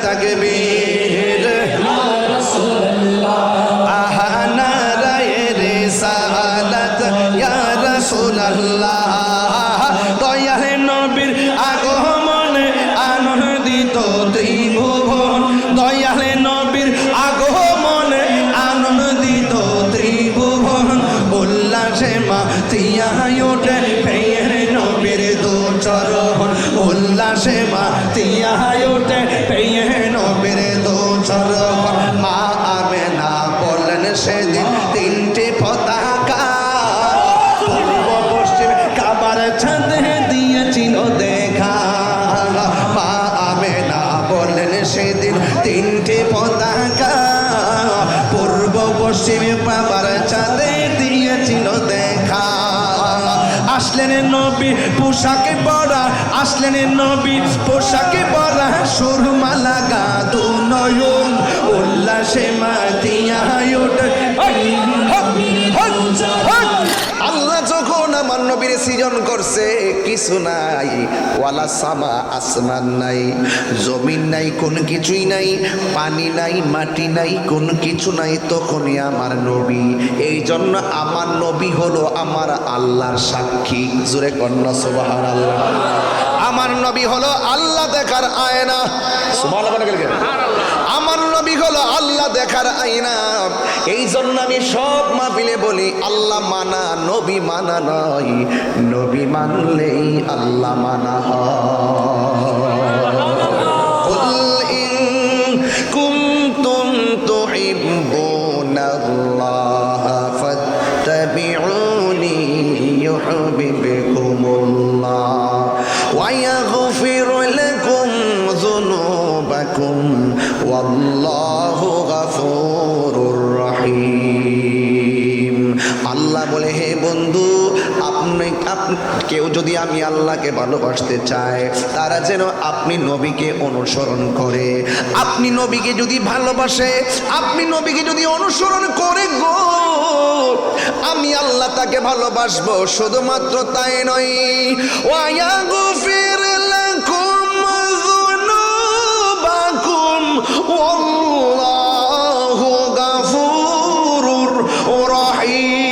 তাকবীর ইয়া রাসূলুল্লাহ আহা নারায়ে রিসালাত ইয়া রাসূলুল্লাহ দয়াল নবীর আগমনে আনন্দিত ত্রিভুবন দয়াল নবীর আগমনে আনন্দিত ত্রিভুবন উল্লাসে মাতিয়া ওঠে প্রিয় নবীর দু চরণ উল্লাসে মাতিয়া ওঠে প্রিয় নবীর দু চরণ মা আমেনা বললেন সেদিন তিনটি পতাকা পূর্ব পশ্চিম কাবার ছাদে দিয়েছিল দেখা মা আমেনা বললেন সেদিন তিনটি পতাকা পূর্ব পশ্চিম কাবার ছাদে দিয়েছিল দেখা আসলেন নবী পোশাকে পরা আসলেন নবী পোশাকে পরা সুরমা লাগা দু নয়ন উল্লাসে মাতিয়া ওঠে আল্লাহ যখন আমার নবীর সৃজন করছে কিছু নাই ওয়ালা সামা আসমান নাই জমিন নাই কোন কিছুই নাই পানি নাই মাটি নাই কোন কিছু নাই তখনই আমার নবী এই জন্য আমার নবী হলো আমার আল্লাহর সাক্ষী জোরে কন্যা সুবহানাল্লাহ আমার নবী হলো আল্লাহ দেখার আয়না সুবহানাল্লাহ আমার নবী হলো আল্লাহ দেখার আয়না এই জন্য আমি সব মাহফিলে বলি আল্লাহ মানা নবী মানা নয় নবী মানলেই আল্লাহ মানা হয় কুল ইন কুনতুম তুহিব্বুনাল্লাহ ফাত্তাবিউনি ইউহিব্বুকুমুল্লাহ ওয়া ইয়াগফির লাকুম যুনুবাকুম ওয়াল্লাহু গফুরুর রহিম আল্লাহ বলে হে বন্ধু আপনি কেউ যদি আমি আল্লাহকে ভালোবাসতে চায় তারা যেন আপনি নবীকে অনুসরণ করে আপনি নবীকে যদি ভালোবাসে আপনি নবীকে যদি অনুসরণ করে গো আমি আল্লাহ তাকে ভালোবাসবো শুধুমাত্র তাই নয় ওয়া ইয়াগফির লাকুম যুনুবাকুম ওয়াল্লাহু গফুরুর রহিম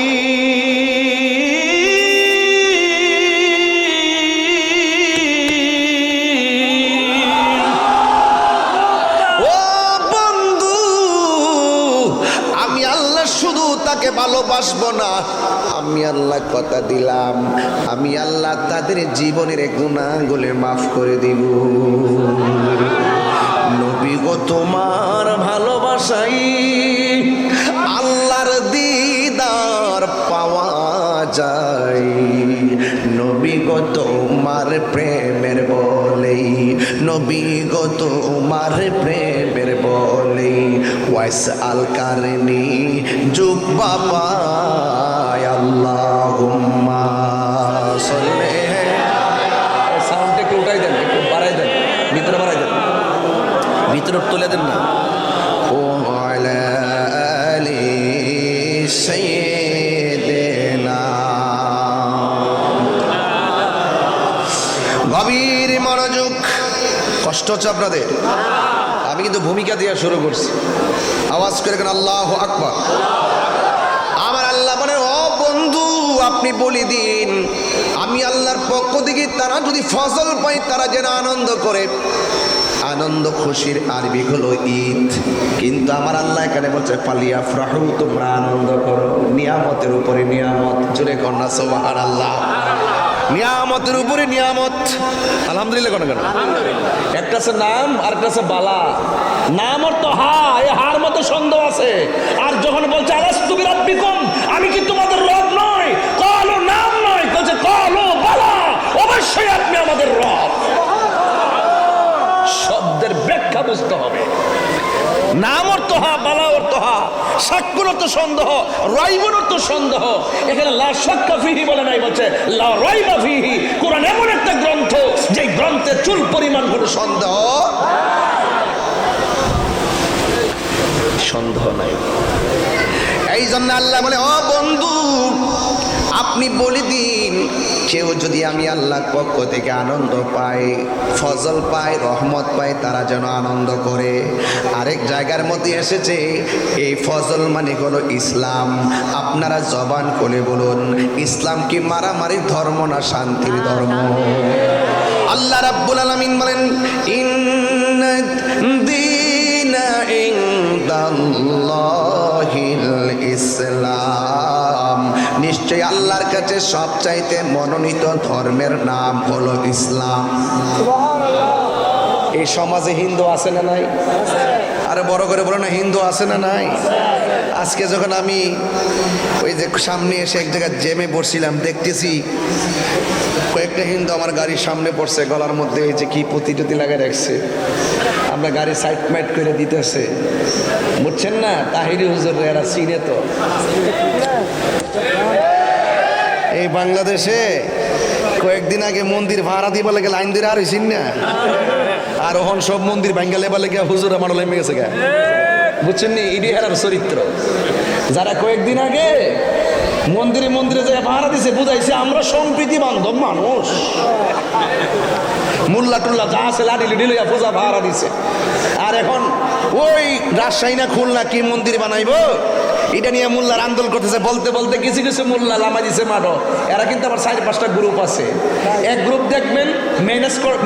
তাকে ভালোবাসবো না আমি আল্লাহ কথা দিলাম আমি আল্লাহ তাদের জীবনের গুনাহগুলো মাফ করে দিব নবী গো তোমার ভালোবাসাই আল্লাহর দিদার পাওয়া যায় নবী গো তোমার প্রেমের বলেই নবী গো তোমার প্রেমের বলেই ওয়াইস আল কারনি যুগ বাবা আল্লাহুম্মা সাল্লি সাউন্ড একটু উঠাই দেন একটু বাড়াই দেন ভিতরে বাড়াই দেন ভিতরে তুলে দেন না ও আলা আলি সাইয়্যিদিনা গভীর মনোযোগ কষ্ট হচ্ছে আপনাদের আমি কিন্তু ভূমিকা দেওয়া শুরু করছি আওয়াজ করে কেন আল্লাহু আকবার আমার আল্লাহ বলেন ও বন্ধু আপনি বলে দিন আমি আল্লাহর পক্ষ থেকে তারা যদি ফসল পায় তারা যেন আনন্দ করে আনন্দ খুশির আরবি হলো ঈদ কিন্তু আমার আল্লাহ এখানে বলছে ফালিয়াফরাহু তোমরা আনন্দ করো নিয়ামতের উপরে নিয়ামত জোরে কন্যা সুবহানাল্লাহ নিয়ামতের উপরে নিয়ামত আলহামদুলিল্লাহ কোন কেন একটা আছে নাম আর একটা আছে বালা নাম অর্থ হা এই হার মতো সন্দেহ আছে আর যখন বলছে আলাস্তু বিরাব্বিকুম আমি কি তোমাদের রব নই কালো নাম নয় বলছে কালো বালা অবশ্যই আপনি আমাদের রব শব্দের ব্যাখ্যা বুঝতে হবে নাম অর্থ হা বালা অর্থ হা সাক্ষর অর্থ সন্দেহ রাইবুন অর্থ সন্দেহ এখানে লা শাক্কা ফিহি বলে নাই বলছে লা রাইবা ফিহি কোরআন এমন একটা গ্রন্থ যে গ্রন্থে চুল পরিমাণ কোনো সন্দেহ নাই এই জন্য আল্লাহ বলে ও বন্ধু আপনি বলে দিন, কেউ যদি আমি আল্লাহর পক্ষ থেকে আনন্দ পায়, ফজল পায়, রহমত পায়, তারা যেন আনন্দ করে। আরেক জায়গার মধ্যে এসেছে এই ফজল মানে হলো ইসলাম। আপনারা জবান খুলে বলুন, ইসলাম কি মারামারির ধর্ম না শান্তির ধর্ম? আল্লাহ রাব্বুল আলামিন বলেন, ইন্না দীনা ইনদাল্লাহিল ইসলাম, নিশ্চয় আল্লাহর কাছে সবচাইতে মনোনীত ধর্মের নাম হলো ইসলাম। এই সমাজে হিন্দু আছে না নাই? আরে বড় করে বলো না, হিন্দু আছে না নাই? আজকে যখন আমি ওই যে সামনে এসে এক জায়গায় জেমে পড়ছিলাম, দেখতেছি কয়েকটা হিন্দু আমার গাড়ির সামনে পড়ছে, গলার মধ্যে এই যে কি পুঁতি টুতি লাগে রাখছে, আমরা গাড়ি সাইড মাইট করে দিতেছে, বুঝছেন না? তাহিরি হুজুর এরা চিনে তো। এই বাংলাদেশে কয়েকদিন আগে মন্দির ভাড়া দিবা লাগে লাইন দিয়ে আর হইছিন না, আর ওখান সব মন্দির ভাঙ্গা লেবা লেগে হুজুর আমার লেমে গেছে গা, বুঝছেন নি? ইডি হেরার চরিত্র। যারা কয়েকদিন আগে মন্দিরে মন্দিরে যে ভাড়া দিছে, বুঝাইছে আমরা সম্প্রীতি বান্ধব মানুষ, মুল্লা টুল্লা যা আছে লাঠি লিডি লইয়া পূজা ভাড়া দিছে। আর এখন ওই রাজশাহী না খুলনা কি মন্দির বানাইবো, এটা নিয়ে মোল্লার আন্দোলন করতেছে। বলতে বলতে কিছু কিছু মোল্লা লামা দিছে মাঠো। এরা কিন্তু আবার 4-5টা গ্রুপ আছে। এক গ্রুপ দেখবেন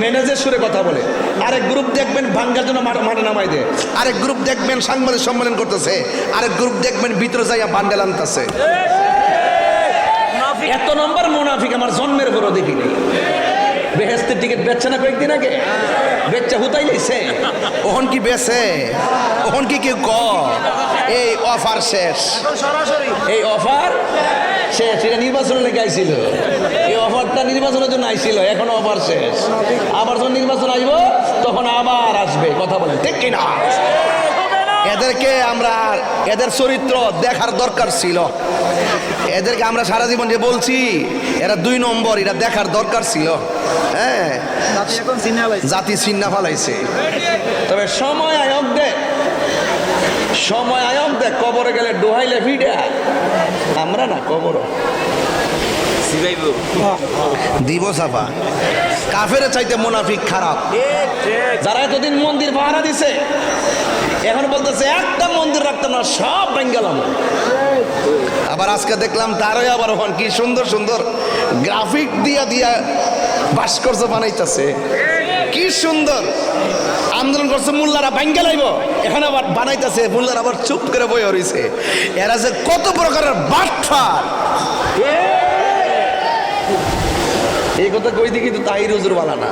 ম্যানেজের সুরে কথা বলে, আরেক গ্রুপ দেখবেন ভাঙ্গার জন্য মাঠে নামাই দেয়, আরেক গ্রুপ দেখবেন সাংবাদিক সম্মেলন করতেছে, আরেক গ্রুপ দেখবেন ভিতরে যাইয়া বান্ডেল আনতেছে। এত নম্বর মুনাফিক আমার জন্মের পরও দেখিনি। বেহেস্তের টিকিট বেচছে না কয়েকদিন আগে, বেচছে হুতাই লাইছে, ওহন কি বেছে, ওহন কি কেউ ক এই অফার শেষ, এই অফার শেষ। এটা নির্বাচনের লেগে আইছিল, এই অফারটা নির্বাচনের জন্য আইছিল, এখন অফার শেষ। আবার যখন নির্বাচন আসবো তখন আবার আসবে। কথা বলেন ঠিক কিনা? এদেরকে আমরা, এদের চরিত্র দেখার দরকার ছিল। এদেরকে আমরা সারা জীবন যে বলছি এরা 2 নম্বর, এটা দেখার দরকার ছিল। হ্যাঁ, জাতি চিন্না ফালাইছে। তবে সময় আয়ক দে, সময় আয়ক দে, কবরে গেলে ডোহাইলে ভিড়ে, আমরা না কবর দিব সাফা। কাফের চাইতে মুনাফিক খারাপ। যারা এতদিন মন্দির ভাড়া দিছে, এখন বলতেছে একটা মন্দির রাখতাম না, সব বেঙ্গালাম। আবার আজকে দেখলাম তারই আবার ওখান কি সুন্দর সুন্দর গ্রাফিক দিয়া দিয়া ভাস্কর্য বানাইতেছে, কি সুন্দর আন্দোলন করছে। মোল্লারা ভাঙ্গা লাইব, এখানে আবার বানাইতেছে, মোল্লারা আবার চুপ করে বই হরিছে। এরা যে কত প্রকারের বাটফার, এই কথা কই দি। কিন্তু তাহির হুজুর বালা না,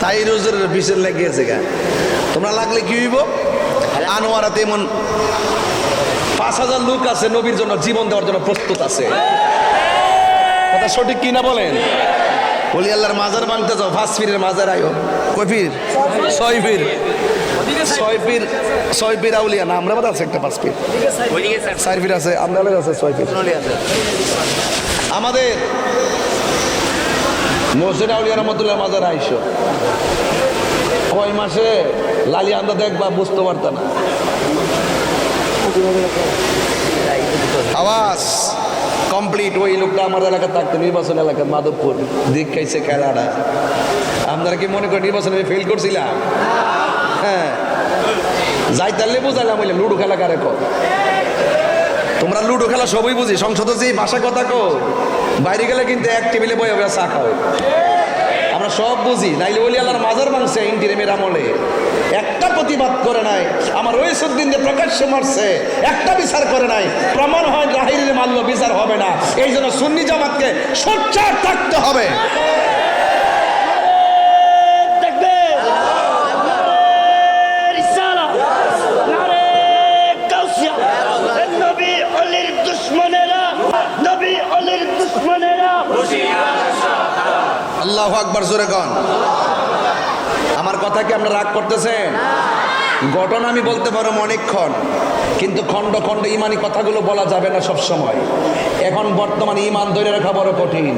তাহির হুজুরের বিষের লেগেছে গা। তোমরা লাগলে কি হইব? আনোয়ারাতে এমন 5000 লোক আছে নবীর জন্য জীবন দেওয়ার জন্য প্রস্তুত আছে। কথা সঠিক কিনা বলেন? বলি আল্লাহর মাজার ভাঙতে যাও, 5 পীরের মাজার আয়ো। কয় পীর? 6 পীর। 6 পীর আউলিয়া না, আমরা আছে একটা 5 পীর, 4 পীর আছে, আমরা আছে 6 পীর। আমাদের মসজিদ আউলিয়া রহমতুল্লাহ মাজার আইসো, কয় মাসে লালি আন্দা দেখবা, বুঝতে পারত না। আওয়াজ কমপ্লিট। ওই লোকটা আমার এলাকা থাকতো, নির্বাচন এলাকা মাধবপুর, দিক খাইছে খেলাটা। আপনারা কি মনে করেন নির্বাচনে আমি ফেল করছিলাম? হ্যাঁ, যাই তাহলে বুঝাইলাম, বললাম লুডো খেলা কারে কো, তোমরা লুডো খেলা সবই বুঝি, সংসদে যে ভাষা কথা কো, বাইরে গেলে কিন্তু এক টেবিলে বই হবে চা খাও, আমরা সব বুঝি। নাইলে ওলি আল্লাহর মাজার ভাঙছে ইন্টিরিমের আমলে, একটা প্রতিবাদ করে নাই। আমার ওই সুদ্দিন যে প্রকাশ্যে মারছে, একটা বিচার করে নাই। প্রমাণ হয় লাহিরে মারল, বিচার হবে না। এই জন্য সুন্নি জামাতকে সোচ্চার থাকতে হবে। আল্লাহু আকবার, জোরে কোন। আমার কথা কি আপনারা রাগ করতেছেন? ঘটনা আমি বলতে পারো অনেকক্ষণ, কিন্তু খণ্ড খণ্ড ইমানি কথাগুলো বলা যাবে না সব সময়। এখন বর্তমানে ইমান ধরে রাখা বড় কঠিন।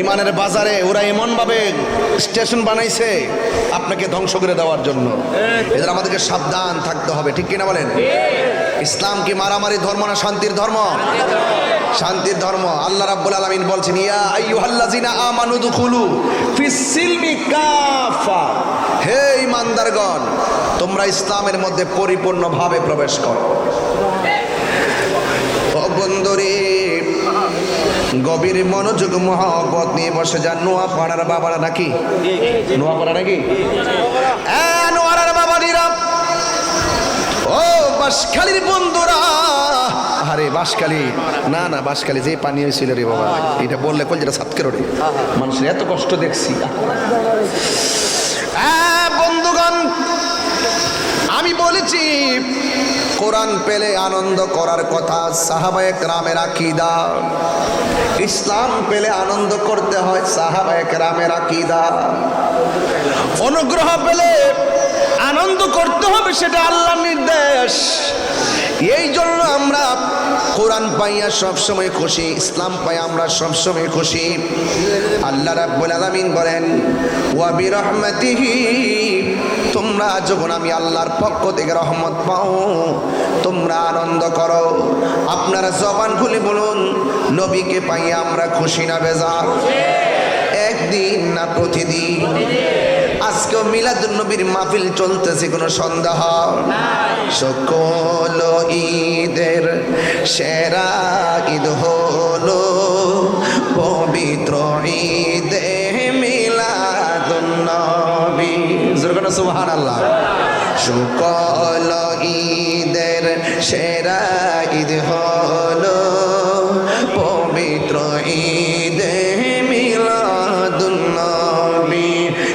ইমানের বাজারে ওরা এমনভাবে স্টেশন বানাইছে আপনাকে ধ্বংস করে দেওয়ার জন্য। এদের আমাদেরকে সাবধান থাকতে হবে, ঠিক কিনা বলেন? ইসলাম কি মারামারি ধর্ম না শান্তির ধর্ম? শান্তির ধর্ম। আল্লাহ রাব্বুল আলামিন বলছেন, ইয়া আইয়ুহাল্লাযিনা আমানু দুখুলু ফিস সিলমি কাফা, হে ঈমানদারগণ তোমরা ইসলামের মধ্যে পরিপূর্ণভাবে প্রবেশ করো। ও বন্ধুরে, গভীর মনোযোগ মহব্বত নিয়ে বসে যান। নোয়াপাড়ার বাবারা নাকি? নোয়াপাড়া নাকি? নোয়াপাড়ার বাবাদিরা, ও বাঁশখালীর বন্ধুরা, আরে বাঁশখালী না না, বাঁশখালী যে পানি হয়েছিল রে বাবা, এটা বললে কল যেটা সাতকের রে, মানুষের এত কষ্ট দেখছি। বন্ধুগণ, আমি বলেছি কোরআন পেলে আনন্দ করার কথা সাহাবায়ে কেরামের আকীদা, ইসলাম পেলে আনন্দ করতে হয় সাহাবায়ে কেরামের আকীদা, অনুগ্রহ পেলে আনন্দ করতে হবে সেটা আল্লাহর নির্দেশ। এই জন্য আমরা কোরআন পাইয়া সবসময় খুশি, ইসলাম পাইয়া আমরা সবসময় খুশি। আল্লাহ রাব্বুল আলামিন বলেন, ওয়া বিরহমাতিহি, তোমরা যখন আমি আল্লাহর পক্ষ থেকে রহমত পাও তোমরা আনন্দ করো। আপনারা জবান খুলে বলুন, নবীকে পাইয়া আমরা খুশি না বেজার? একদিন না প্রতিদিন? আজকেও মিলাদুন নবীর মাহফিল চলতেছে, কোনো সন্দেহ নাই। সকল ঈদের সেরা ঈদ হলো পবিত্র ঈদে মিলাদুন নবী। জোরে সুবহানাল্লাহ। সকল ঈদের সেরা ঈদ হলো পবিত্র ঈদে মিলাদুন নবী।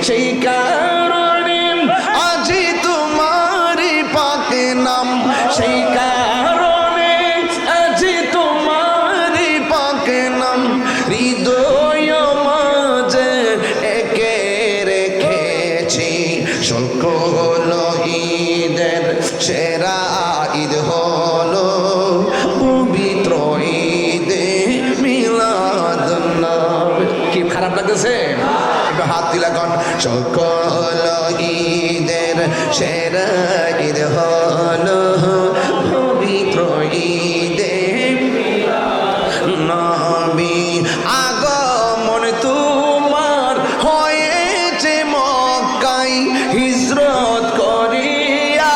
সেই কারণে আজি তোমারি পাক নাম, সেই কারণে আজি তোমারি পাক নাম হৃদয় মাঝে একে রেখেছি। সকল ঈদের সেরা ঈদ হলো পবিত্র ঈদে মিলাদুন নবী। কি খারাপ লাগতেছে? একটু হাত দিলা কন। সকল ঈদের সেরা ঈদ হলো পবিত্র ঈদে নবী। আগমন তোমার হয়েছে মক্কায়, হিজরত করিয়া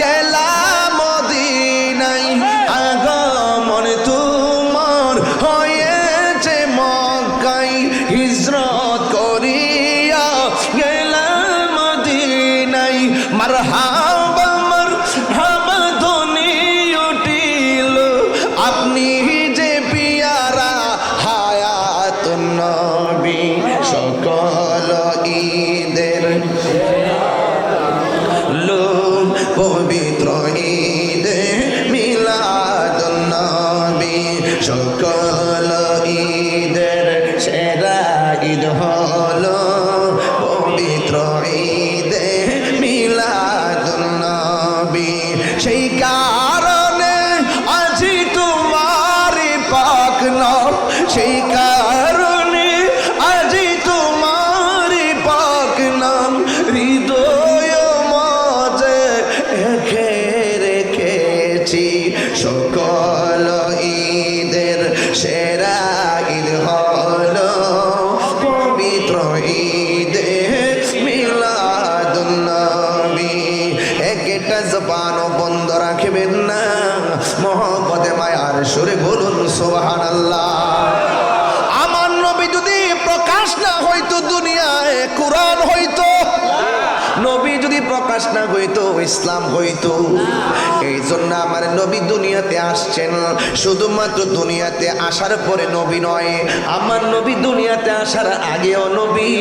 গেলাম মদিনায়। আগমন তোমার হয়েছে মক্কায়, হিজরত করিয়া গেলাম মদিনায়। মারহাবা মারহাবা ধ্বনি উঠিল, আপনি যে পিয়ারা হায়াতুন নবী। সকল ঈদের লোক পবিত্র ঈদে মিলাদুন নবী। সকল ঈদের সেরা ঈদ হলো পবিত্র ঈদে মিলাদুন নবী। সেই কারণে আজি তোমারি পাক নাম, সেই কারণে আজি তোমারি পাক নাম হৃদয় মাঝে একে রেখেছি। সকল ঈদের সেরা ঈদ হলো পবিত্র ঈদে মিলাদুন নবী। একটা জবানও বন্ধ রাখবেন না, মহব্বতে মায়ার সুরে বলুন সুবহানাল্লাহ। আমার নবী যদি প্রকাশ না হইতো দুনিয়ায়, কুরআন হইতো। নবী যদি প্রকাশ না হইতো, ইসলাম হইতো। এই জন্য আমার নবী দুনিয়াতে আসছেন, শুধুমাত্র দুনিয়াতে আসার পরে নবী নয়, আমার নবী দুনিয়াতে আসার আগেও নবী,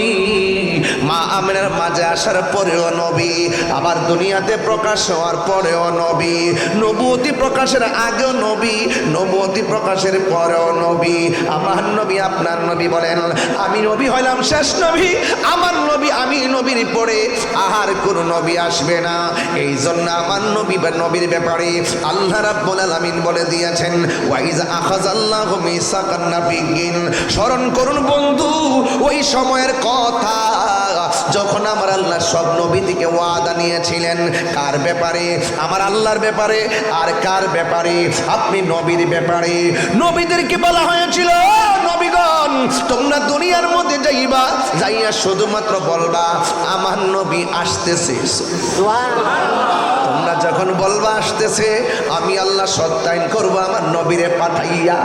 মা আমিনার মাঝে আসার পরেও নবী, আবার দুনিয়াতে প্রকাশ হওয়ার পরেও নবী, নবুয়তি প্রকাশের আগেও নবী, নবুয়তি প্রকাশের পরেও নবী। আমার নবী আপনার নবী বলেন, আমি নবী হইলাম শেষ নবী, আমার নবী আমি নবীর পরে আর কোন নবী আসবে না। এই জন্য আমার নবী বা নবীর ব্যাপারে আল্লাহ রাব্বুল আলামিন বলে দিয়েছেন, ওয়াইজা আখাযাল্লাহু মিসাকান নাবিয়্যিন। স্মরণ করুন বন্ধু ওই সময়ের কথা যখন আমার আল্লাহ সব নবী থেকে ওয়াদা নিয়েছিলেন, কার ব্যাপারে? আমার আল্লাহর ব্যাপারে। আর কার ব্যাপারে? আপনি নবীর ব্যাপারে। নবীদেরকে বলা হয়েছিল, নবীগণ তোমরা দুনিয়ার মধ্যে যাইবা, যাইয়া শুধুমাত্র বলবা আমার নবী আসতেছে। তোমরা যখন বলবা আসতেছে, আমি আল্লাহ সত্যায়ন করবো আমার নবীরে পাঠাইয়া।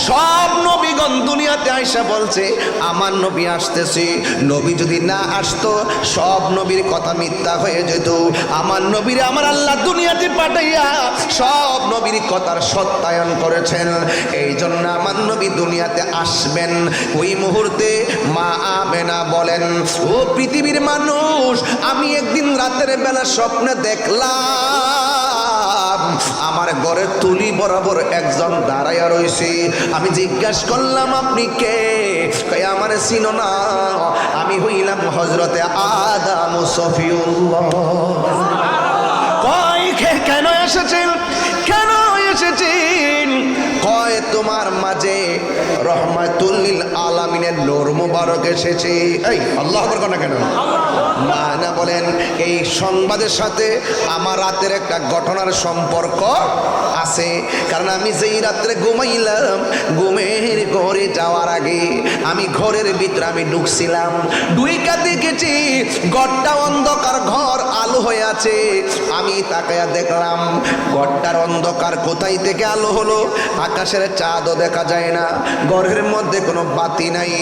সব নবীগণ দুনিয়াতে আইসা বলছে আমার নবী আসতেছে। নবী যদি না আসতো, সব নবীর কথা মিথ্যা হয়ে যেত। আমার নবীরে আমার আল্লাহ দুনিয়াতে পাঠাইয়া সব নবীর কথার সত্যায়ন করেছেন। এই জন্য আমার নবী দুনিয়াতে আসবেন। ওই মুহূর্তে মা আমেনা বলেন, ও পৃথিবীর মানুষ, আমি একদিন রাতের বেলা স্বপ্নে দেখলাম আমার ঘরের তুলি বরাবর একজন দাঁড়াইয়া রয়েছে। আমি জিজ্ঞাসা করলাম আপনি কে? কয় আমার চিনো না, আমি হইলাম হযরতে আদম সফিউল্লাহ। কয় কেন এসেছেন? কেন এসেছেন? কয় তোমার মাঝে রহমাতুল লিল আলামিনের নূর মুবারক এসেছে। এই আল্লাহু আকবার কোন কেন? না বলেন এই সংবাদের সাথে আমার রাতের একটা ঘটনার সম্পর্ক আছে। কারণ আমি যেই রাত্রে ঘুমাইলাম, ঘুমের ঘরে যাওয়ার আগে আমি ঘরের ভিতরে আমি ঢুকছিলাম, ঢুইকা দেখেছি ঘরটা অন্ধকার, ঘর আলো হয়ে আছে। আমি তাকায়া দেখলাম ঘরটার অন্ধকার, কোথায় থেকে আলো হলো? আকাশের চাঁদও দেখা যায় না, ঘরের মধ্যে কোনো বাতি নাই,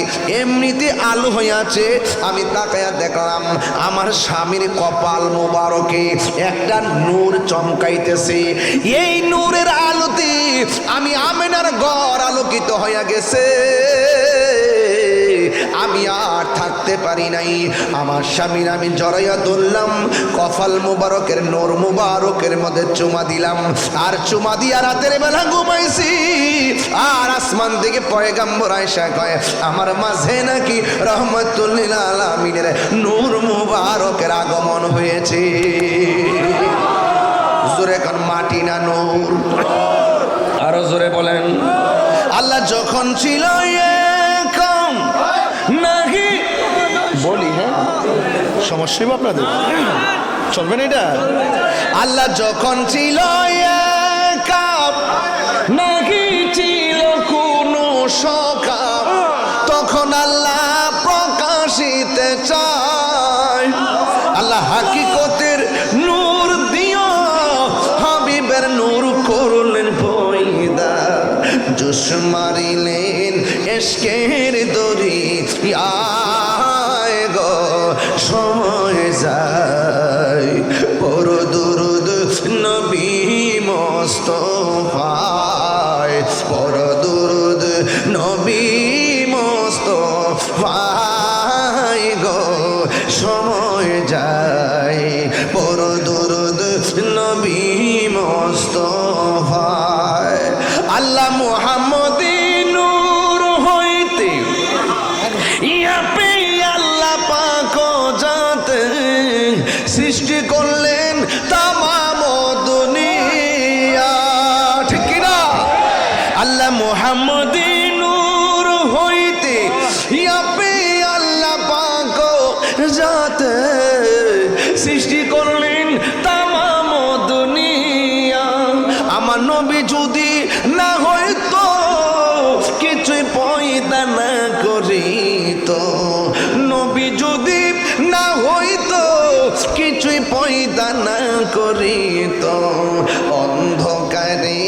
এমনিতে আলো হয়ে আছে। আমি তাকায়া দেখলাম আমার স্বামীর কপাল মোবারকে একটা নূর চমকাইতেছে। এই নূরের আলোতে আমি আমেনার ঘর আলোকিত হয়ে গেছে। আমি আর থাকতে পারি নাই। আমার স্বামীর আমি জড়াইয়া ধরলাম, কপাল মুবারকের নূর মুবারকের মধ্যে চুমা দিলাম, আর চুমা দিয়া রাতের বেলা ঘুমাইছি। আর আসমান থেকে পয়গাম্বর আয়েশা কয় আমার মাঝে নাকি রহমাতুল লিল আলামিনের নূর মুবারকের আগমন হয়েছে। জোরে কোন মাটি না নূর? আরো জোরে বলেন। আল্লাহ যখন ছিল কম নাকি বলি, হ্যাঁ সমস্যা আপনাদের চলবে না এটা। আল্লাহ যখন ছিল কাপ নাকি ছিল কোনো সকাপ, তখন আল্লাহ প্রকাশিতে চায়। আল্লাহ হাকিকতের নূর দিও, হাবিবের নূর করলেন পয়দা, জোশ মারিলেন এশকের দড়ি। আয় গো সময় যায়, পড়ো দুরূদ নবী মুস্তাফায়, পড়ো দুরূদ নবী মুস্তাফায় গো সময় যায়, পড়ো দুরূদ নবী মুস্তাফায়। আল্লাহ মুহাম্মদী নূর হইতে ইয়াপে আল্লাহ পাক জাতে সৃষ্টি করলেন তামাম দুনিয়া। ঠিক কিনা? আল্লাহ মুহাম্মদী নূর হইতে ইয়াপে আল্লাহ পাক জাতে সৃষ্টি করলেন তামাম দুনিয়া। আমার নবী যদি না হইতো, কিছুই পয়দা না করিতো, নবী যদি না হইতো, কিছুই পয়দা না করিতো, অন্ধকারে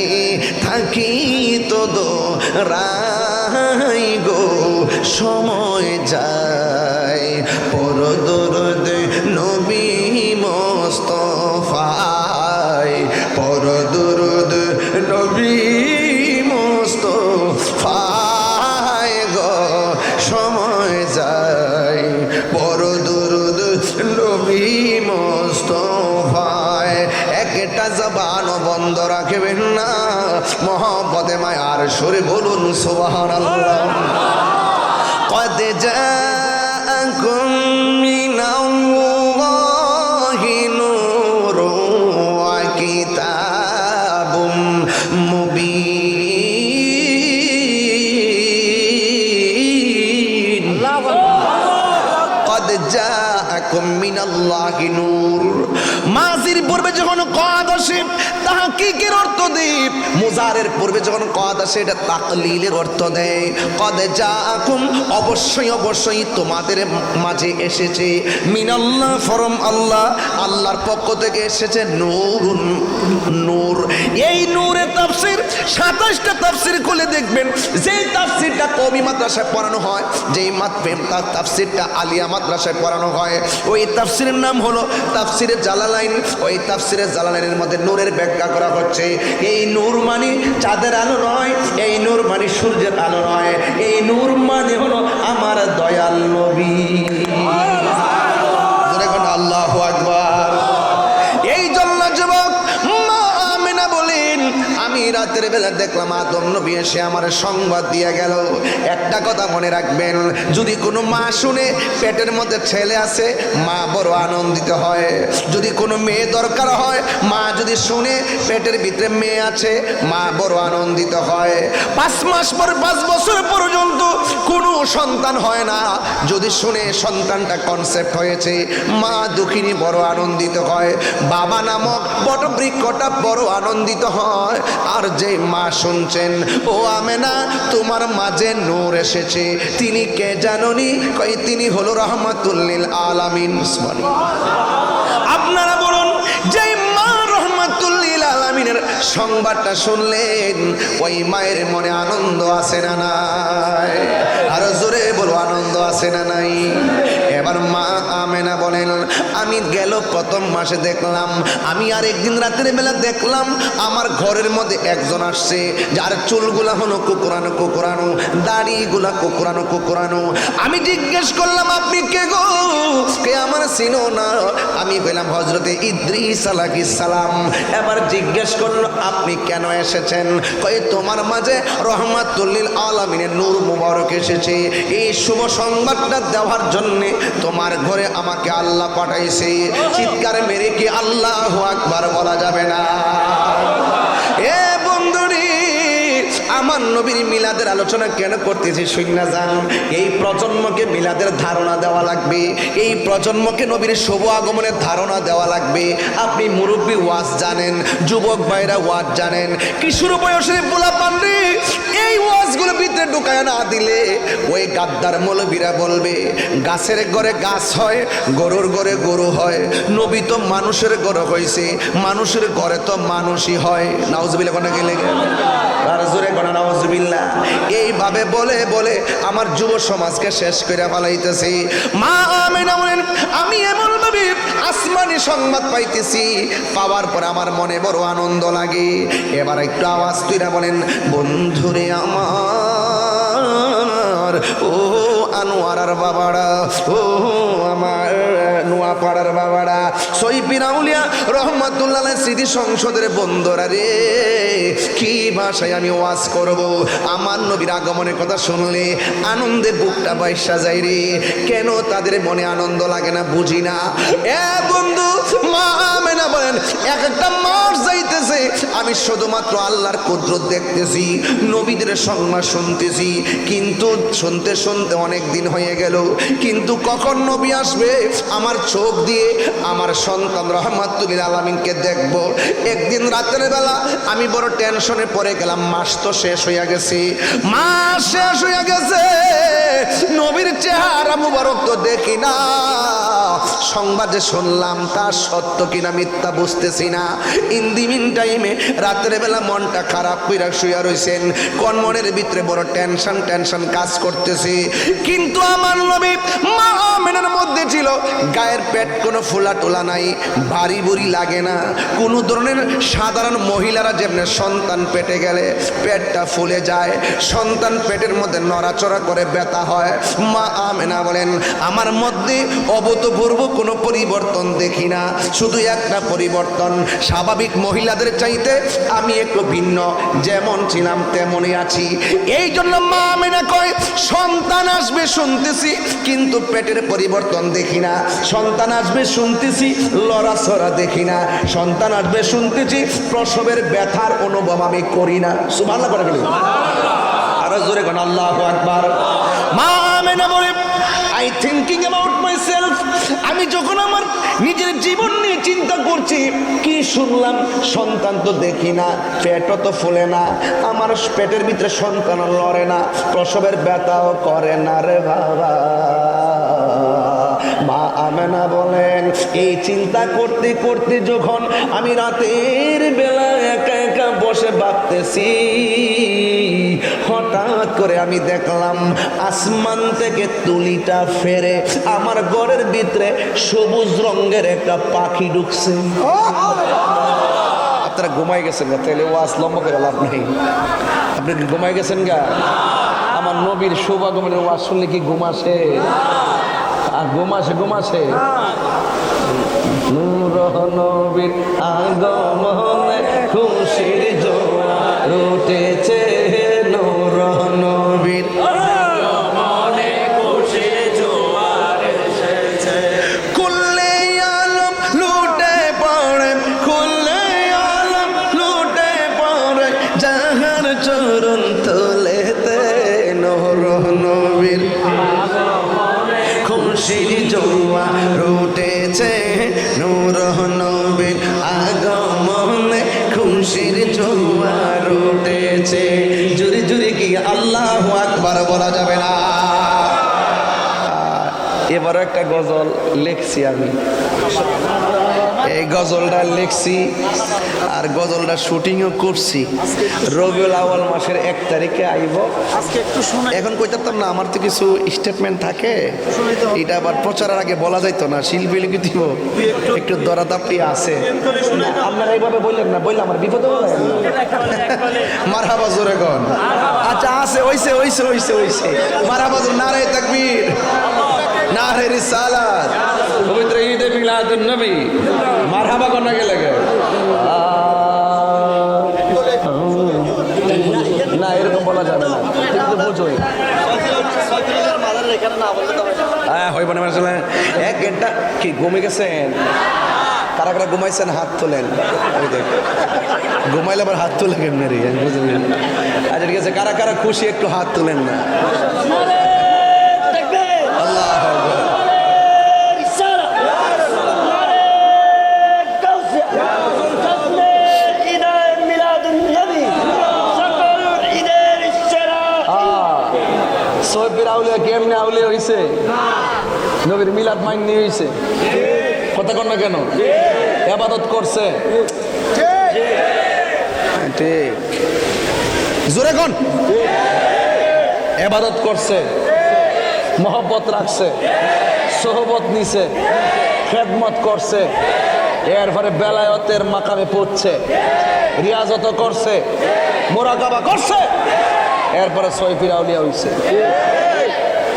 থাকিতো দোরাই গো সময় যায়, পড়ো দুরূদ নবী মুস্তাফায়, পড়ো দুরূদ নবী মুস্তাফায় গো সময় যায়, পড়ো দুরূদ নবী মুস্তাফায়। একটা জবান বন্ধ রাখবেন না, মহব্বতে মায়ার সুরে বলুন সুবহানাল্লাহ। কদ জাআকুম মিনাল্লাহি নূরুন ওয়া কিতাবুম মুবিন। কদ মিনাল্লাহি নূর। মাজির পূর্বে যখন কদ আসে তাহকিকের অর্থ দেয়, মুজারের পূর্বে যখন কদ আসে এটা তাকলিলের অর্থ দেয়। কদ জাআকুম অবশ্যই অবশ্যই তোমাদের মাঝে এসেছে, মিনাল্লাহ ফরম আল্লাহ, আল্লাহর পক্ষ থেকে এসেছে নূরুন নূর। এই নূরের তাফসীর 27টা তাফসীর খুলে দেখবেন, যেই তাফসীরটা কওমি মাদ্রাসায় পড়ানো হয়, যেই তাফসীরটা আলিয়া মাদ্রাসায় পড়ানো হয়, ওই তাফসীরের নাম হলো তাফসীরে জালালাইন। ওই তাফসীরে জালালাইনের মধ্যে নূরের ব্যাখ্যা করা হচ্ছে, এই নূর মানে চাঁদের আলো নয়, এই নূর মানে সূর্যের আলো নয়, এই নূর মানে হলো আমার দয়াল নবী। আল্লাহু আকবার। এই জন্য যুবক মা আমিনা বলেন, আমি রাতের বেলা দেখলাম আদম নবী এসে আমার সংবাদ দিয়ে গেল। একটা কথা মনে রাখবেন, যদি কোনো মা শুনে পেটের মধ্যে ছেলে আছে, মা বড় আনন্দিত হয়। যদি কোনো মেয়ে দরকার হয়, মা যদি শুনে পেটের ভিতরে মেয়ে আছে, মা বড় আনন্দিত হয়। 5 মাস পর 5 বছর পর্যন্ত কোনো সন্তান হয় না, যদি শুনে সন্তানটা কনসেপ্ট হয়েছে, মা দুঃখিনী বড় আনন্দিত হয়। বাবা নামক বটবৃক্ষটা বড় আনন্দিত হয়। আর যে মা শুনছেন, ও আমেনা তোমার মাঝে নূর এসেছে, তিনি কে জানোনি? কই তিনি হলো রাহমাতুল লিল আলামিন। আপনারা বলুন, যে মা রাহমাতুল লিল আলামিনের সংবাদটা শুনলেন, ওই মায়ের মনে আনন্দ আছে না নাই? আরো জোরে বলো, আনন্দ আছে না নাই? এবার মা আমেনা বলেন, আমি গেল প্রথম মাসে দেখলাম, আমি আর একদিন রাতের বেলা দেখলাম আমার ঘরের মধ্যে একজন আসছে, যার চুলগুলা হলো কুকুরানো কুকুরানো, দাড়িগুলা কুকুরানো কুকুরানো। আমি জিজ্ঞেস করলাম, আপনি কে গো? কে আমার চিনো না? আমি বললাম হযরতে ইদ্রিস আলাইহিস সালাম। এবার জিজ্ঞেস করলো, আপনি কেন এসেছেন? কই তোমার মাঝে রাহমাতুল লিল আলামিনের নূর মুবারক এসেছে, এই শুভ সংবাদটা দেওয়ার জন্য তোমার ঘরে আমাকে আল্লাহ পাঠাইছে। চিৎকার মেরে কি আল্লাহু আকবার বলা যাবে না? এ বন্ধুরি, আমার নবীর মিলাদের আলোচনা কেন করতেছি শুননা যান। এই প্রজন্মকে মিলাদের ধারণা দেওয়া লাগবে, এই প্রজন্মকে নবীর শুভ আগমনের ধারণা দেওয়া লাগবে। আপনি মুরব্বী ওয়াজ জানেন, যুবক ভাইরা ওয়াজ জানেন, কিশোর বয়সের পোলা পান্ডি এই ওয়াজগুলো ভিতরে ঢুকায় না দিলে ওই গাদ্দার মৌলবীরা বলবে, গাছের ঘরে গাছ হয়, গরুর ঘরে গরু হয়, নবী তো মানুষের ঘরে হয়েছে, মানুষের ঘরে তো মানুষই হয়। নাউজুবিল্লাহ কোনা গেলে আর জোরে কোনা নাউজুবিল্লাহ। এইভাবে বলে বলে আমার যুব সমাজকে শেষ করে ফেলাইতেছি। মা আমিনা বলেন, আমি এমন ভাবে আসমানি সংবাদ পাইতেছি, পাওয়ার পর আমার মনে বড় আনন্দ লাগে। এবার একটু আওয়াজ তুইরা বলেন, বন্ধুরে আমার, ও আনোয়ারার বাবারা, ও আমার নোয়াপাড়ার বাবারা, সৈয়দ আউলিয়া রহমাতুল্লাহ আলাইহি স্মৃতি সংসদের বন্ধুরা রে, কি ভাষায় আমি ওয়াজ করব? আমার নবীর আগমনের কথা শুনলে আনন্দে বুকটা বাইসা যায় রে। কেন তাদের মনে আনন্দ লাগে না বুঝি না। এ বন্ধু, মা আমেনা বলেন, এক একটা মাস যাইতেছে, আমি শুধুমাত্র আল্লাহর কুদরত দেখতেছি, নবীদের সংবাদ শুনতেছি, কিন্তু শুনতে শুনতে অনেক দিন হয়ে গেল, কিন্তু কখন নবী আসবে আমার চোখ দিয়ে আমার সন্তান রাহমাতুল লিল আলামিনকে দেখব। একদিন রাতের বেলা আমি বড় টেনশনে পড়ে গেলাম, মাস তো শেষ হয়ে গেছে, মাস শেষ হয়ে গেছে, নবীর চেহারা মুবারক তো দেখি না। সংবাদে শুনলাম তা সত্য কিনা মিথ্যা বুঝতেছি না। ইন দি মিন টাইমে রাতের বেলা মনটা খারাপ কইরা শুয়ে রইছেন, কোন মনের ভিতরে বড় টেনশন টেনশন কাজ করতেছে। কিন্তু আমার নবী মা আমেনার মধ্যে ছিল গায়ের পেট কোনো ফোলা টোলা নাই, ভারী বুড়ি লাগে না। কোনো ধরনের সাধারণ মহিলারা যেমন সন্তান পেটে গেলে পেটটা ফুলে যায়, সন্তান পেটের মধ্যে নড়াচড়া করে ব্যথা হয়, মা আমেনা বলেন আমার মধ্যে অভূতপূর্ব কোনো পরিবর্তন দেখি না। শুধু একটা পরিবর্তন, স্বাভাবিক মহিলাদের চাইতে আমি একটু ভিন্ন, যেমন ছিলাম তেমনই আছি। এই জন্য মা আমেনা কয়, সন্তান আসবে শুনতেছি কিন্তু পেটের পরিবর্তন দেখি না, সন্তান আসবে শুনতেছি লড়াচড়া দেখি না, সন্তান আসবে শুনতেছি প্রসবের ব্যথার অনুভব আমি করি না। সুবহানাল্লাহ করে বলি, আরো জোরে কোন আল্লাহু আকবার। মা আমেনা বলে আই থিঙ্কিং অ্যাবাউট মাইসেলফ, আমি যখন আমার নিজের জীবন নিয়ে চিন্তা করছি, কি শুনলাম, সন্তান তো দেখি না, পেটও তো ফুলে না, আমার পেটের ভিতরে সন্তান লড়ে না, প্রসবের ব্যথাও করে না রে বাবা। মা আমেনা বলেন এই চিন্তা করতে করতে যখন আমি রাতের বেলা একা একা বসে ভাবতেছি, হঠাৎ করে আমি দেখলাম আসমান থেকে তুলিটা ফেরে আমার ঘরের ভিতরে সবুজ রঙের একটা পাখি ঢুকছে। আপনারা ঘুমাই গেছেন গা, তাহলে ওয়াজ লম্বা করে লাভ নেই। আপনি কি ঘুমাই গেছেন গা? আমার নবীর সৌভাগমনের ওয়াজ শুনলে কি ঘুমাসে? আর ঘুমাসে নূর নবীর আগমনে খুশির জোয়ার উঠেছে, নূর নবীর আগমনে খুশির জোয়ার এসেছে, কুল্লে আলম লুটে পড়ে, কুল্লে আলম লুটে পড়ে যাহার চরণ তলেতে, নূর নবীর খুশির জোয়ার উঠেছে, নূর নবীর আগমনে খুশির জোয়ার উঠেছে। জুরি জুরি কি আল্লাহু আকবার বলা যাবে না? এবারও একটা গজল লিখছি আমি, এই গজলটা লিখছি আর গজলটা শুটিংও করছি। রবিউল আউয়াল মাসের 1 তারিখে আইব। আজকে একটু শোনাই, এখন কইতাম না, আমার তো কিছু স্টেটমেন্ট থাকে, এটা আবার প্রচারের আগে বলা যাইতো না, শিল্পী লিখে দিব, একটু দরাদাপটি আছে। আপনারা এইভাবে বললেন না, বললে আমার বিপদে বলে মারহাবা জোরে কোন। আচ্ছা আছে, হইছে মারহাবা জোরে, নারে তাকবীর, নারে রিসালাত, পবিত্র ঈদে মিলাদুন নবী, মারহাবা কোন আগে লাগে না, এরকম বলা যাবে না, কিন্তু বুঝোই হ্যাঁ হইব না। আসলে 1 ঘন্টা কি ঘুমে গেছেন? কারা কারা ঘুমাইছেন হাত তোলেন, ওই দেখ ঘুমাইলে আবার হাত তুলে কেমনে রে, বুঝলেন? আচ্ছা ঠিক আছে, কারা কারা খুশি একটু হাত তোলেন না। আল্লাহ সৈফির আউলিয়া কেমনে আউলিয়া হইছে? নবীর মিলাদ মাইন্নি হইছে, কথা কন না কেন? ইবাদত করছে, ঠিক জোরে কোন, ইবাদত করছে, মহব্বত রাখছে, সোহবত নিছে, খেদমত করছে, এরপরে বেলায়েতের মাকামে পড়ছে, রিয়াজত করছে, মুরাকাবা করছে, এরপরে সৈফির আউলিয়া হইছে।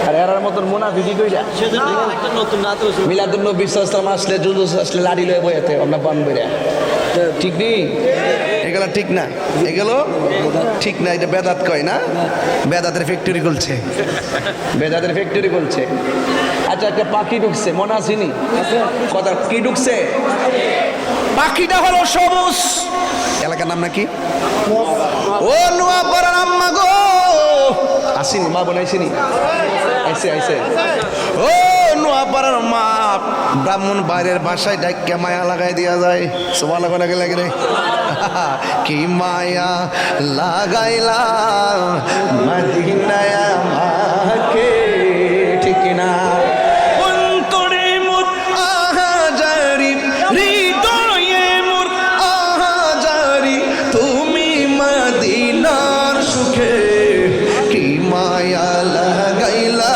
আর এরার মতন মুনাফিকি কইরা একটা নতুন নাত মিলাদুন নবী সাল্লাল্লাহু আলাইহি আসলে জুলুস আসলে লাড়ি লয়ে বইতে আমরা পান বইরা, ঠিক নেই? এগুলো ঠিক না, এগুলো ঠিক না, এটা বেদাত কয় না, বেদাতের ফ্যাক্টরি খুলছে, বেদাতের ফ্যাক্টরি খুলছে। আচ্ছা একটা পাখি ঢুকছে, মনে আসেনি কথা, কি ঢুকছে? পাখিটা হলো সবুজ। এলাকার নাম নাকি? ও নোয়াপাড়ার আম্মা গো, আসেনি মা বোনাইছেনি? আইসে ও নোয়াপাড়ার মা, ব্রাহ্মণ বাইরের ভাষায় ডাক্কা মায়া লাগাই দিয়া যায়, সোমা লাগা লাগে লাগে রে, কি মায়া লাগাইলা মদিনায় আমাকে, ঠিক না? অন্তরে মোর আহাজারি, হৃদয়ে মোর আহাজারি, তুমি মদিনার সুখে কি মায়া লাগাইলা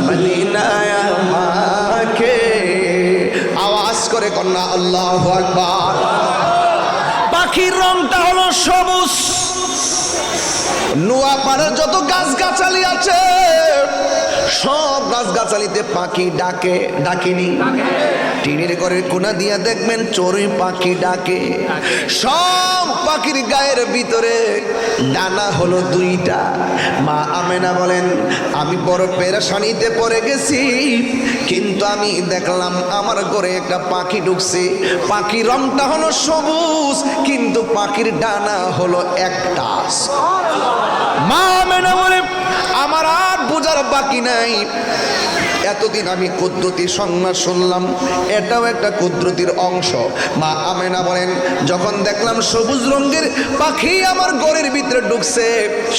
মদিনায় আমাকে। আওয়াজ করে কন্যা আল্লাহু আকবার। পাখির রংটা হলো সবুজ। নোয়াপাড়ার যত গাছগাছালি আছে সব গাছগাছালিতে পাখি ডাকে, ডাকেনি? টিনের ঘরের কোনা দিয়া দেখবেন চড়ুই পাখি ডাকে। সব পাখির গায়ের ভিতরে ডানা হলো 2টা। মা আমেনা বলেন আমি বড় পেরেশানিতে পড়ে গেছি, কিন্তু আমি দেখলাম আমার ঘরে একটা পাখি ঢুকছে। পাখির রংটা হলো সবুজ, কিন্তু পাখির ডানা হলো একটা। মা আমেনা বলে আমার আর বোঝার বাকি নাই। এতদিন আমি কুদরতি সংজ্ঞা শুনলাম, এটাও একটা কুদরতির অংশ। মা আমেনা বলেন, যখন দেখলাম সবুজ রঙের পাখি আমার ঘরের ভিতরে ঢুকছে,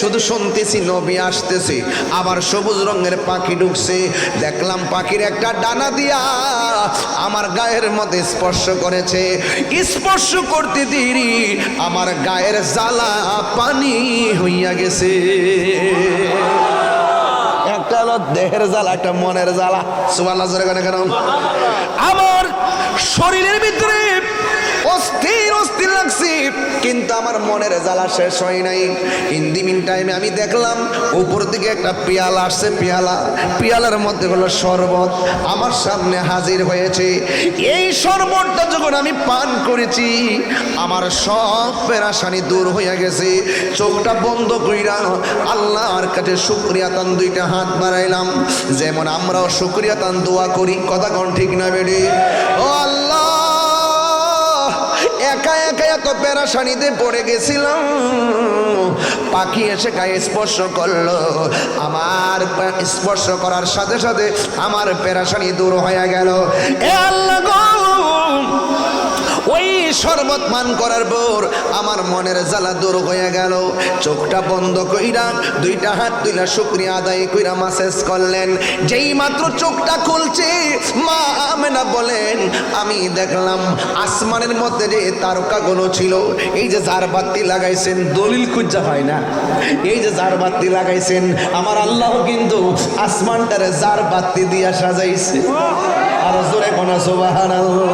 শুধু শুনতেছি নবী আসতেছে, আবার সবুজ রঙের পাখি ঢুকছে, দেখলাম পাখির একটা ডানা দিয়া আমার গায়ের মধ্যে স্পর্শ করেছে। স্পর্শ করতে দেরি আমার গায়ের জ্বালা পানি হইয়া গেছে। একটা হলো দেহের জ্বালা, একটা মনের জ্বালা। সুবহানাল্লাহ জোরে কেন কেন? আমার শরীরের ভিতরে অস্থির অস্থির লাগছে, কিন্তু আমার মনের জ্বালা শেষ হয় নাই। ইন দি মিন টাইমে আমি দেখলাম উপর দিকে একটা পেয়ালা আসছে, পেয়ালার মধ্যে হলো শরবত আমার সামনে হাজির হয়েছে। এই শরবতটা যখন আমি পান করেছি, আমার সব পেরেশানি দূর হয়ে গেছে। চোখটা বন্ধ কইরা আল্লাহর কাছে শুকরিয়া তান দুইটা হাত বাড়াইলাম, যেমন আমরাও শুকরিয়া তান দোয়া করি। কথা কোন ঠিক না বেডি? ও আল্লাহ, একা একা এত পেরেশানিতে পড়ে গেছিলাম, পাখি এসে গায়ে স্পর্শ করলো, আমার স্পর্শ করার সাথে সাথে আমার পেরেশানি দূর হয়ে গেল। এ আল্লাহ গো, ওই শরবত পান করার পর আমার মনের জ্বালা দূর হয়ে গেল। চোখটা বন্ধ কইরা দুইটা হাত তুইলা শুকরিয়া আদায় কইরা মাসেজ করলেন। যেই মাত্র চোখটা খুলছে, মা আমেনা বলেন, আমি দেখলাম আসমানের মধ্যে যে তারকাগুলো ছিল, এই যে জারবাতি লাগাইছেন, দলিল খুঁজা হয় না, এই যে জারবাতি লাগাইছেন, আমার আল্লাহ কিন্তু আসমানটারে জারবাতি দিয়া সাজাইছে। আর জোরে কোনা সুবহানাল্লাহ।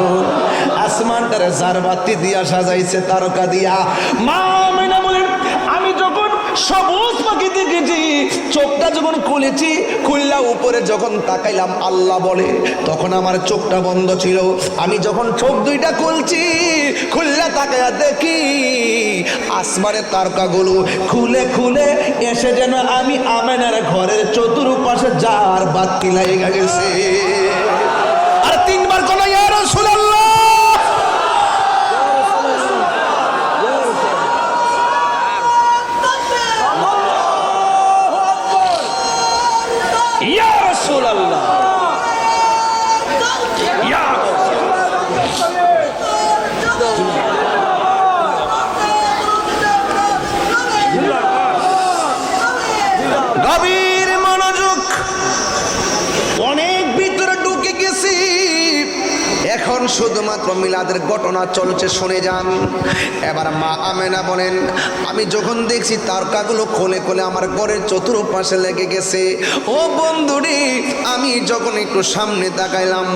আসমানটারে জারবাতি দিয়া সাজাইছে, তারকা দিয়া। মা আমেনা বলেন, আমি যখন সবুজ পাখি দেখেছি, চোখটা যখন খুলেছি, খুললা উপরে যখন তাকাইলাম, আল্লাহ বলে, তখন আমার চোখটা বন্ধ ছিল। আমি যখন চোখ দুইটা খুলছি, খুললা তাকায়া দেখি আসমানের তারকাগুলো খুলে খুলে এসে যেন আমি আমেনার ঘরের চতুর্পাশে জারবাতি লাগা গেছে। আর তিনবার কোন ইয়া রাসূলুল্লাহ, ইয়া রাসূলুল্লাহ, ইয়া গভীর মনোযোগ, অনেক ভিতরে ঢুকে গেছি। এখন শুধুমাত্র মিলাদের ঘটনা চলছে, শুনে যান। এবার মা আমেনা বলেন, আমি যখন দেখছি তারকাগুলো খোলে খোলে আমার ঘরের চতুর্পাশে লেগে গেছে, ও বন্ধুরে, আমি যখন একটু সামনে তাকাইলাম,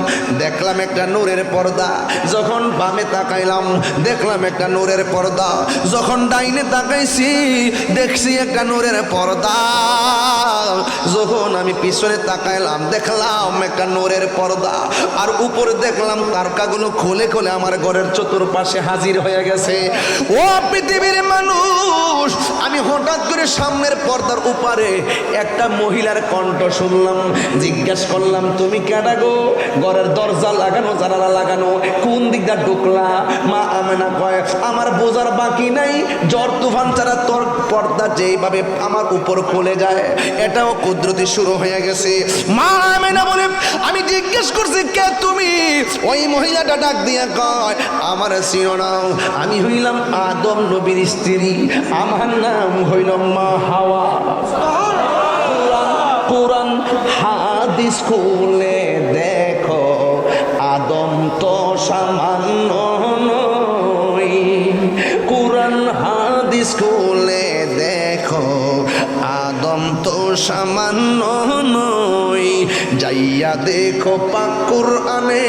দেখলাম একটা নূরের পর্দা। যখন বামে তাকাইলাম, দেখলাম একটা নূরের পর্দা। যখন ডাইনে তাকাইছি, দেখছি একটা নূরের পর্দা। যখন আমি পিছনে তাকাইলাম, দেখলাম একটা নূরের পর্দা। আর উপরে দেখলাম তারকাগুলো খুলে খুলে আমার ঘরের চতুর্পাশে হাজির হয়ে গেছে। ও পৃথিবীর মানুষ, আমি হঠাৎ করে সামনের পর্দার উপরে একটা মহিলার কণ্ঠ শুনলাম। জিজ্ঞেস করলাম, তুমি কেডা গো? ঘরের দরজা লাগানো, জানালা লাগানো, কোন দিকটা ঢুকলা? মা আমেনা কয়, আমার বোঝার বাকি নাই, ঝড় তুফান ছাড়া তোর পর্দা যেইভাবে আমার উপর খুলে যায়, এটাও কুদরতি শুরু হয়ে গেছে। মা আমেনা বলে, আমি জিজ্ঞেস করছি, কে তুমি? ওই মহিলাটা ডাক দিয়া কয়, আমার চিনো না, আমি হইলাম আদম নবীর স্ত্রী, আমার নাম হইল মা হাওয়া। পুরান হাদিস খুলে দেখো, আদম তো সামান্য নয়। কুরআন হাদিস খুলে দেখো, আদম তো সামান্য নয়। যাইয়া দেখো পাক কুরআনে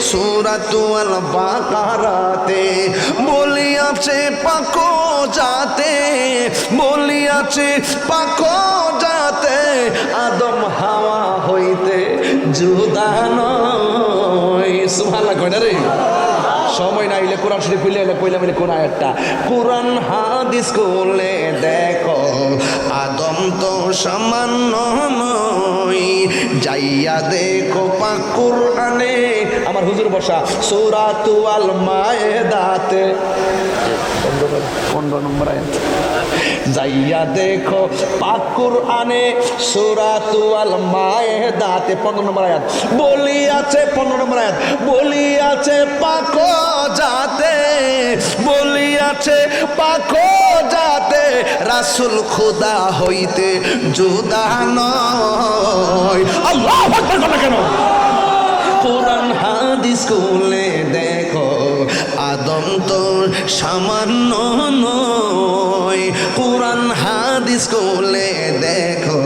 সূরাতুল বাকারাতে বলিয়াছে পাকো যাতে, বলিয়াছে পাকো যাতে, আদম হাওয়া হইতে জুদা নয়। সুবহানাল্লাহ কয় না রে? সময় না হইলে কোরআন কোরআন শরীফ খুলে এলে কইলাম এলে কোন আয়াতটা? কোরআন হাদিস খুলে দেখো আদম তো সামান্য নয়, যাইয়া দেখো পাক কোরআনে। আমার হুজুর বসা সূরাতুল মায়েদাতে 15 নম্বর আয়াত। যাইয়া দেখো পাক কোরআনে সূরাতুল মায়েদাতে 15 নম্বর আয়াত বলিয়াছে, 15 নম্বর আয়াত বলিয়াছে পাক যাতে, বলিয়াছে পাক যাতে রাসূল খোদা হইতে জুদা নয়। আল্লাহু আকবার বলো কেন? কোরআন হাদিস খুলে দেখো আদম তো সামান্য নয়, কোরআন হাদিস খুলে দেখো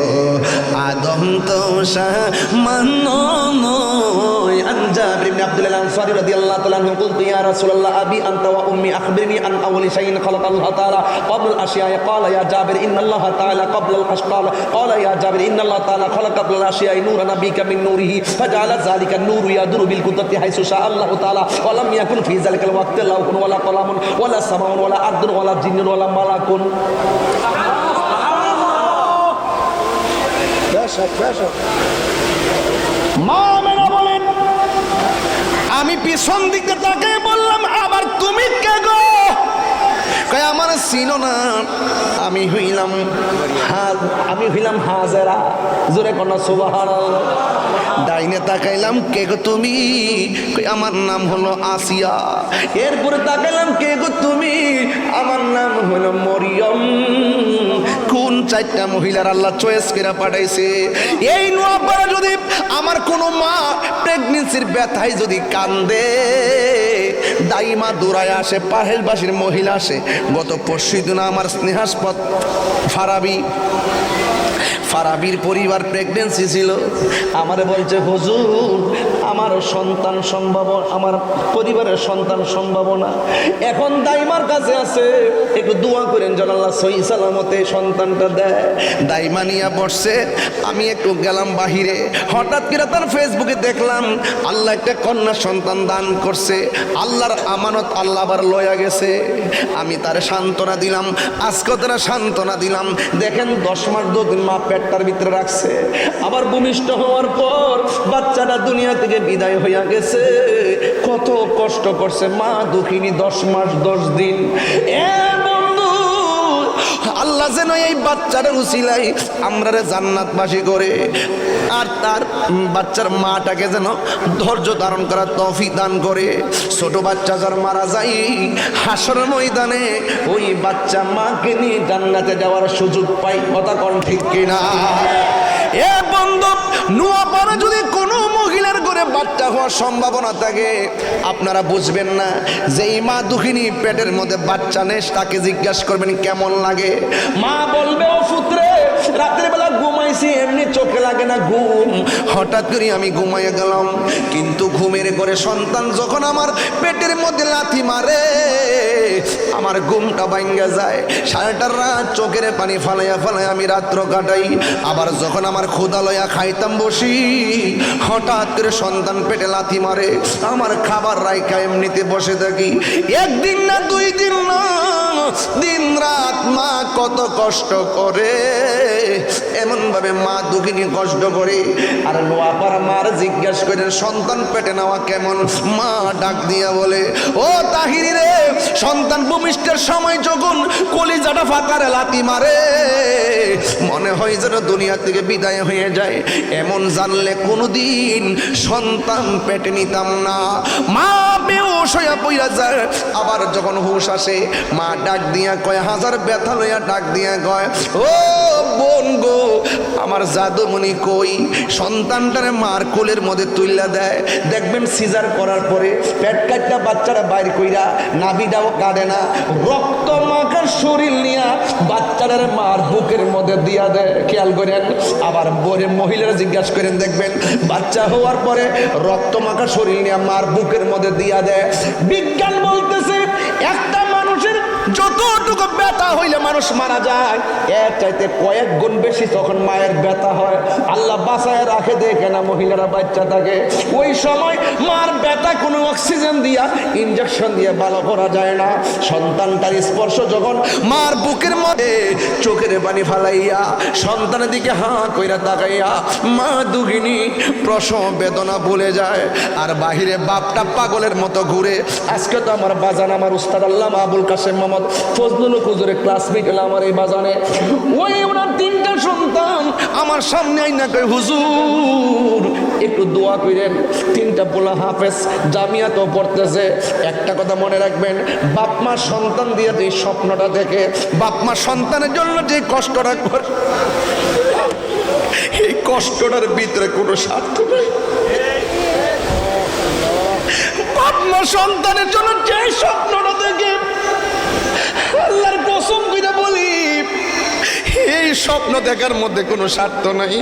আদম তো সামান্য নয়। আন জাবির ইবনে আব্দুল্লাহ আল-আনসারী রাদিয়াল্লাহু তাআলা আনহু قلت يا رسول الله ابي انت وامي اخبرني عن اول شيء خلق الله تعالى قبل الاشياء قال يا جابر ان الله تعالى قبل الاشياء قال يا جابر ان الله تعالى خلق قبل الاشياء نور نبيك من نوره فجعل ذلك النور يدور بالقدرة حيث شاء الله تعالى ولم يكن في ذلك الوقت لوح ولا قلم ولا سماء ولا ارض ولا جن ولا ملك। মা মেনা বলেন আমি পিছন দিকে তাকে বললাম আবার তুমি কে গো? কয় আমার চিনো না, আমি হইলাম হাজেরা। জোরে কোন সুবহানাল্লাহ। ডাইনে তাকাইলাম কে গো তুমি? কই আমার নাম হলো আসিয়া। এরপরে তাকাইলাম কে গো তুমি? আমার নাম হলো মরিয়ম। কোন চারটা মহিলার আল্লাহ চয়েস করে পাঠাইছে? এই নোয়াপাড়া যদি আমার কোনো মা প্রেগনেন্সির ব্যথায় যদি কান্দে, দাইমা দৌড়ায় আসে, পাহের বাসির মহিলা আসে। গত পরশুদিন আমার স্নেহাস্পদ ফারাবির পরিবার প্রেগনেন্সি ছিল, আমারে বলছে হুজুর আমার সন্তান সম্ভব, আমার পরিবারের সন্তান সম্ভাবনা এখন দাইমার কাছে আছে, একটু দোয়া করেন যেন আল্লাহ সহি সালামতে সন্তানটা দেয়। দাইমা নিয়ে বসছে, আমি একটু গেলাম বাহিরে, হঠাৎ করে তার ফেসবুকে দেখলাম আল্লাহ একটা কন্যা সন্তান দান করছে। আল্লাহর আমানত আল্লাহ আবার লয়া গেছে। আমি তার সান্ত্বনা দিলাম, আজকে তারা সান্ত্বনা দিলাম। দেখেন 10 মাস 2 দিন মা পেটটার ভিতরে রাখছে, আবার ভূমিষ্ঠ হওয়ার পর বাচ্চাটা দুনিয়া থেকে বিদায় হইয়া গেছে। কত কষ্ট করছে মা দুঃখিনী 10 মাস 10 দিন। আল্লাহ যেন এই বাচ্চার উসিলাই আমরারে জান্নাতবাসী করে, আর তার বাচ্চার মাটাকে যেন ধৈর্য ধারণ করার তৌফিক দান করে। ছোট বাচ্চা যার মারা যায়, হাসরের ময়দানে ওই বাচ্চা মাকে নিয়ে জান্নাতে যাওয়ার সুযোগ পাই। কথা কোন ঠিক কিনা? এ বন্ধু, নোয়াপাড়া যদি কোনো মহিলার ঘরে বাচ্চা হওয়ার সম্ভাবনা থাকে, আপনারা বুঝবেন না যে এই মা দুঃখিনী পেটের মধ্যে বাচ্চা নেই, তাকে জিজ্ঞাসা করবেন কেমন লাগে। মা বলবে ও পুত্রে রাতের বেলা ঘুমাইছি, এমনি চোখে লাগে না ঘুম, হঠাৎ করে আমি ঘুমাইয়া গেলাম, কিন্তু ঘুমের ঘরে সন্তান যখন আমার পেটের মধ্যে লাথি মারে আমার ঘুমটা ভাঙ্গা যায়। সারাটা রাত চোখের পানি ফালাইয়া আমি রাত্র কাটাই। আবার যখন আমার ক্ষুধা লইয়া খাইতাম বসি, হঠাৎ করে সন্তান পেটে লাথি মারে, আমার খাবার রাইখা এমনিতে বসে থাকি। একদিন না 2 দিন না, দিন রাত মা কত কষ্ট করে, এমন ভাবে মা দুঃখিনী কষ্ট করে। আর নোয়াপাড়া মার জিজ্ঞাসা করে সন্তান পেটে নেওয়া কেমন? মা ডাক দিয়া বলে ও তাহিরি রে, সন্তান ভূমিষ্ঠের সময় যখন কলিজাটা ফাঁকারে লাথি মারে, মনে হয় যেন দুনিয়া থেকে বিদায় হয়ে যায়। এমন জানলে কোনোদিন সন্তান পেটে নিতাম না। মা বেহুশ হইয়া পইরা যায়। আবার যখন হুশ আসে, মা ডাক দিয়া কয়, হাজার ব্যথা লইয়া ডাক দিয়া কয়, ও বোন গো, আমার জাদুমণি কই? সন্তানটারে মার কোলের মধ্যে তুইলা দেয়। দেখবেন সিজার করার পরে পেট কাটটা বাচ্চারা বাইর কইরা নাভিটাও কাটে না, রক্ত মাখার শরীর নিয়া বাচ্চাটারে মার বুকের মধ্যে দিয়া দেয়। খেয়াল করেন। আবার বরে মহিলারা জিজ্ঞাসা করেন, দেখবেন বাচ্চা হওয়ার পরে রক্ত মাখা শরীর নিয়ে মার বুকের মধ্যে দিয়া দেয়। বিজ্ঞান বলতেছে একটা মানুষের যতটুকু ব্যথা হইলে মানুষ মারা যায়, এর চাইতে কয়েক গুণ বেশি তখন মায়ের ব্যথা হয়। আল্লাহ বাঁচায় রাখে, দেখে না মহিলারা বাচ্চা থাকে, ওই সময় মার ব্যথা কোনো অক্সিজেন দিয়া ইনজেকশন দিয়ে ভালো করা যায় না। সন্তানটার স্পর্শ যখন মার বুকের মধ্যে, চোখের পানি ফালাইয়া সন্তানের দিকে হাঁ কইরা তাকাইয়া মা দুঃখিনী প্রসব বেদনা ভুলে যায়। আর বাহিরে বাপটা পাগলের মতো ঘুরে। আজকে তো আমার বাজান, আমার উস্তাদ আল্লামা আবুল কাসেম মোহাম্মদ ফজলুল হুজুরের ক্লাসমেট হলো আমার এই বাজানে। ওই ওনার তিনটা সন্তান আমার সামনে আইনা কই, হুজুর একটু দোয়া করেন। তিনটা পোলা হাফেজ, জামিয়াতেও পড়তেছে। একটা কথা মনে রাখবেন, বাপ মা সন্তান দিয়ে যে স্বপ্নটা দেখে, বাপ মা সন্তানের জন্য যে কষ্টটা করে, এই কষ্টটার ভিতরে কোনো স্বার্থ নেই। বাপ মা সন্তানের জন্য যে স্বপ্নটা দেখে, আল্লাহর কসম কইরা বলি, এই স্বপ্ন দেখার মধ্যে কোনো স্বার্থ নাই।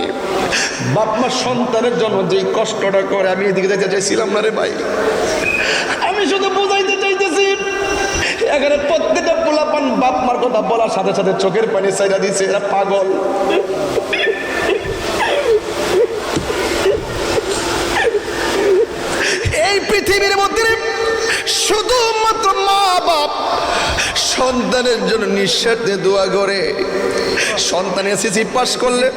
বাপ মা সন্তানের জন্য যে কষ্টটা করে, আমি এদিকে যেতে চাইছিলাম না রে ভাই, আমি শুধু বুঝাইতে চাইতেছি। এখানে প্রত্যেকটা পোলাপান বাপ মার কথা বলার সাথে সাথে চোখের পানি ছাইড়া দিছে, এরা পাগল। এই পৃথিবীর মধ্যে শুধুমাত্র মা বাপ সন্তানের জন্য নিঃস্বার্থে দোয়া করে। সন্তান এসএসসি পাস করলে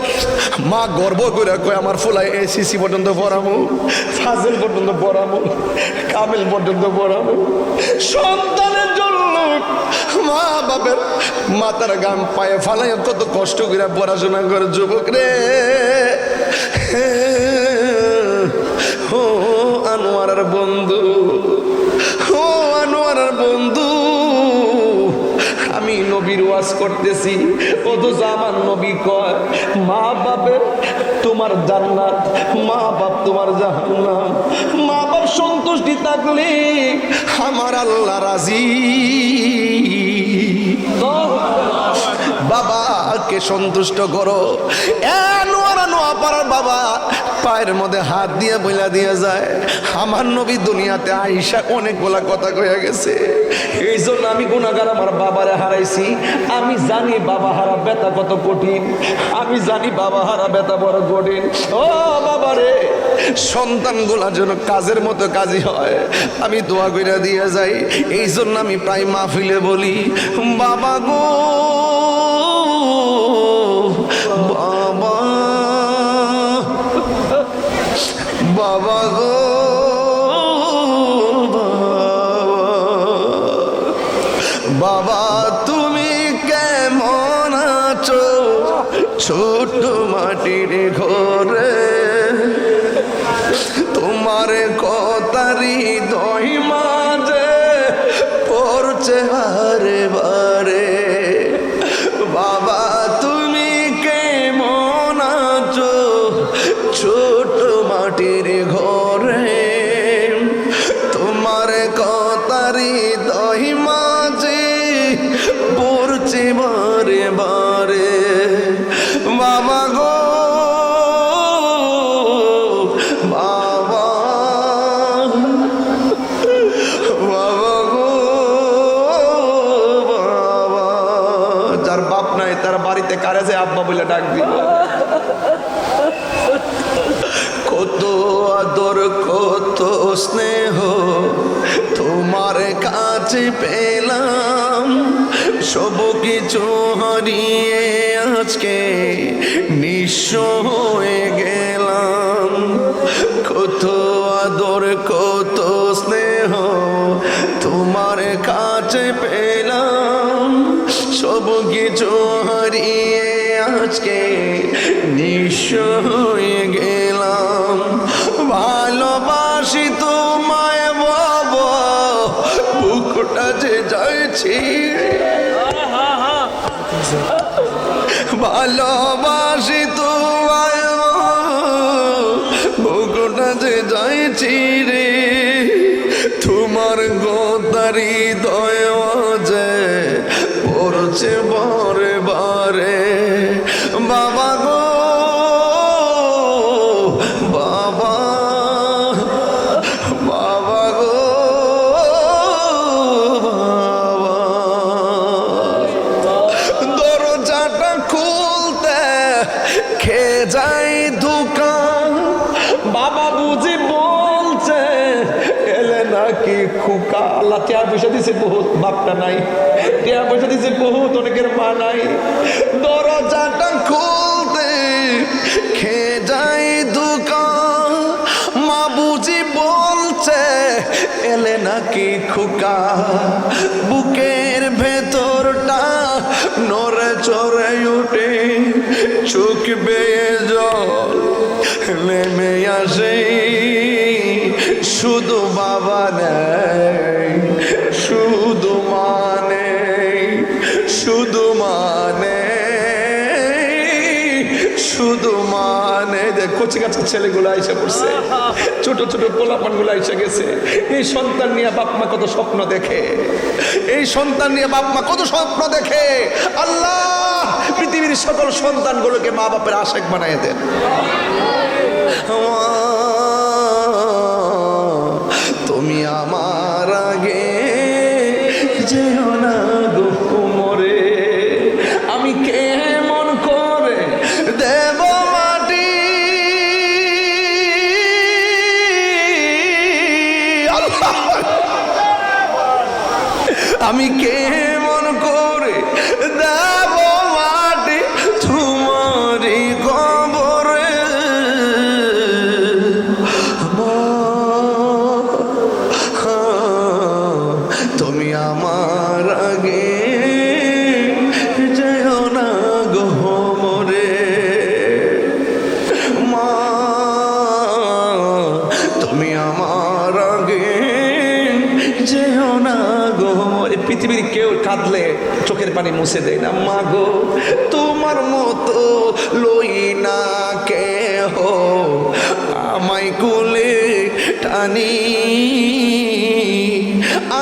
মা গর্ব করে কয়, আমার ফুলাই এসএসসি পর্যন্ত পড়াবো, ফাজিল পর্যন্ত পড়াবো, কামিল পর্যন্ত পড়াবো। সন্তানের জন্য মা বাপের মাথার গাম পায়ে ফালাই কত কষ্ট করে পড়াশোনা করে। যুবক রে, ও আনোয়ারের বন্ধু, ও আনোয়ারের বন্ধু, আমি নবীর ওয়াজ করতেছি, অথচ আমার নবী কয় মা বাপের তোমার জান্নাত, মা বাপ তোমার জাহান্নাম। মা বাপ সন্তুষ্টি থাকলে আমার আল্লাহ রাজি। বাবাকে সন্তুষ্ট করো। বাবা পায়ের মধ্যে হাত দিয়ে বইলা দিয়ে যায়, আমার নবী দুনিয়াতে আইসা অনেকগুলা কথা কইয়া গেছে। এই জন্য আমি গুনাহগার আমার বাবারে হারাইছি। আমি জানি বাবা হারা ব্যথা কত কঠিন, আমি জানি বাবা হারা ব্যথা বড় কঠিন। ও বাবারে, সন্তানগুলা যেন কাজের মতো কাজই হয়, আমি দোয়া কইরা দিয়ে যাই। এই জন্য আমি প্রায় মাহফিলে বলি, বাবা গো বাবা, বাবা গো বাবা, তুমি কেমন আছো ছোট মাটির ঘরে? তোমার কথারি দই মাঝে পড়ছে বারে বারে। বাবা তুমি কেমন আছো ছোট মাটির ঘরে? তোমার কথারি দই মাঝে পড়ছে বারে বারে। বাবা গো বাবা, বাবা গো বাবা। যার বাপ নাই তার বাড়িতে কারে যে আব্বা বলে ডাক দিব। কত আদর কত স্নেহ তোমার কাছে পেলাম, সব কিছু হারিয়ে আজকে নিঃস্ব হয়ে গেলাম। কত আদর কত স্নেহ তোমার কাছে পেলাম, সব কিছু হারিয়ে আজকে নিঃস্ব হয়ে গেলাম। ভালোবাসি তোমায় বাবা, বুকটা যে যাইছি। ভালোবাসি তোমায় বুকটা যে যাইছি রে। তোমার গোদারি দয় যে পড়ছে বারে বারে। বাবা গো বাবা, বাবা গো বাবা। নাকি খোকা। আল্লাহ টিয়া পয়সা দিছে বহুত, বাপটা নাই। টিয়া পয়সা দিছে বহুত, অনেকের মা নাই। দরজাটা খুলতে খেয়ে যাই দোকান, মা বুঝি বলছে এলে নাকি খোকা। বুকের ভেতরটা নড়ে চড়ে উঠে, চোখ বেয়ে জল নেমে আসে। শুধু বাবা নেই, শুধু মানে, শুধু মানে, শুধু মানে। কচি কাছে ছেলেগুলো আইসা পড়ছে, ছোট ছোট পোলাপান গুলো আইসা গেছে। এই সন্তান নিয়ে বাপ মা কত স্বপ্ন দেখে, এই সন্তান নিয়ে বাপ মা কত স্বপ্ন দেখে। আল্লাহ পৃথিবীর সকল সন্তানগুলোকে মা বাপের আশেক বানায় দেন। তুমি আমার আগে যেও না গো মরে, আমি কেমন করে দেব মাটি। আল্লাহ, আমি কেমন করে দেব মাটি তোমারই কবরে। তুমি আমার আগে যেও না গো মরে, মা তুমি আমার আগে যেও না গো। পৃথিবীর কেউ কাঁদলে চোখের পানি মুছে দেয় না। মা গো তোমার মতো লই না কেহ, আমায় কোলে টানি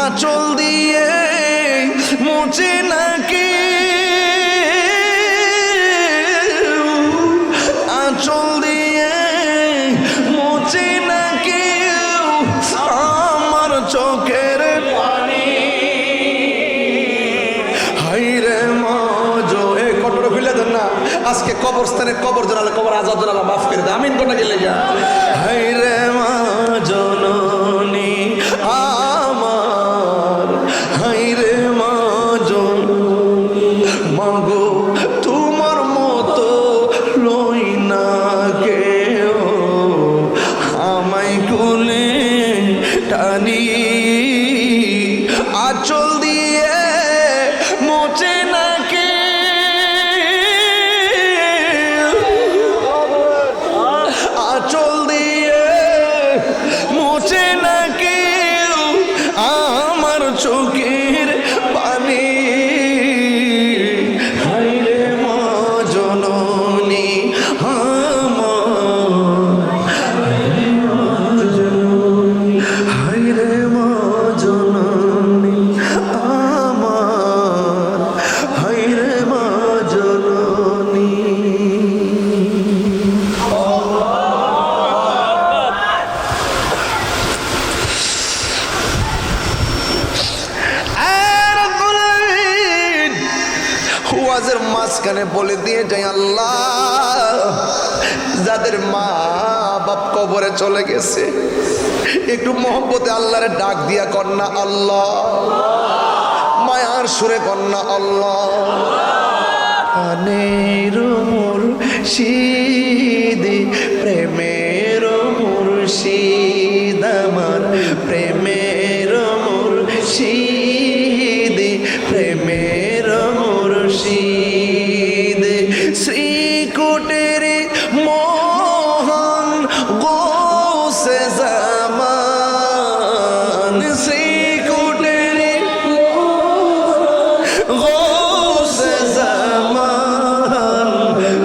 আঁচল দিয়ে মুছে নাকি, আঁচল দিয়ে মুছে নাকি আমার চোখের পানি। হাইরে মজো এ কটর খুলে দেন না। আজকে কবরস্থানে কবর জনালে কবর আজাদ জনালা মাফ করে দেয়। আমিন কোনটা গেলে যা। হাইরে মা জননী আমার, হাইরে মা জননী, মাগো তোমার মতো লই না কেউ, আমায় কোলে টানি আঁচল দিয়ে মোচে নাকি, আঁচল দিয়ে মোচে নাকি আমার চোখের পানি। হাইরে মা জননী আমার, হাইরে মা জননী আমার, হাইরে মা জননী। ওয়াজের মাঝখানে বলে দিয়ে যাই, আল্লাহ যাদের মা বাপ কবরে চলে গেছে, একটু মহব্বতে আল্লাহরে ডাক দিয়া কন্যা আল্লাহ, মায়ার সুরে কন্যা আল্লাহ। আনের মুর্শিদ প্রেমের মুর্শিদ আমার, প্রেমের মুর্শিদ, প্রেমের মুর্শিদ, শ্রীকুটের মোহন গোসে জামান, শ্রীকুটের গোসে জামান,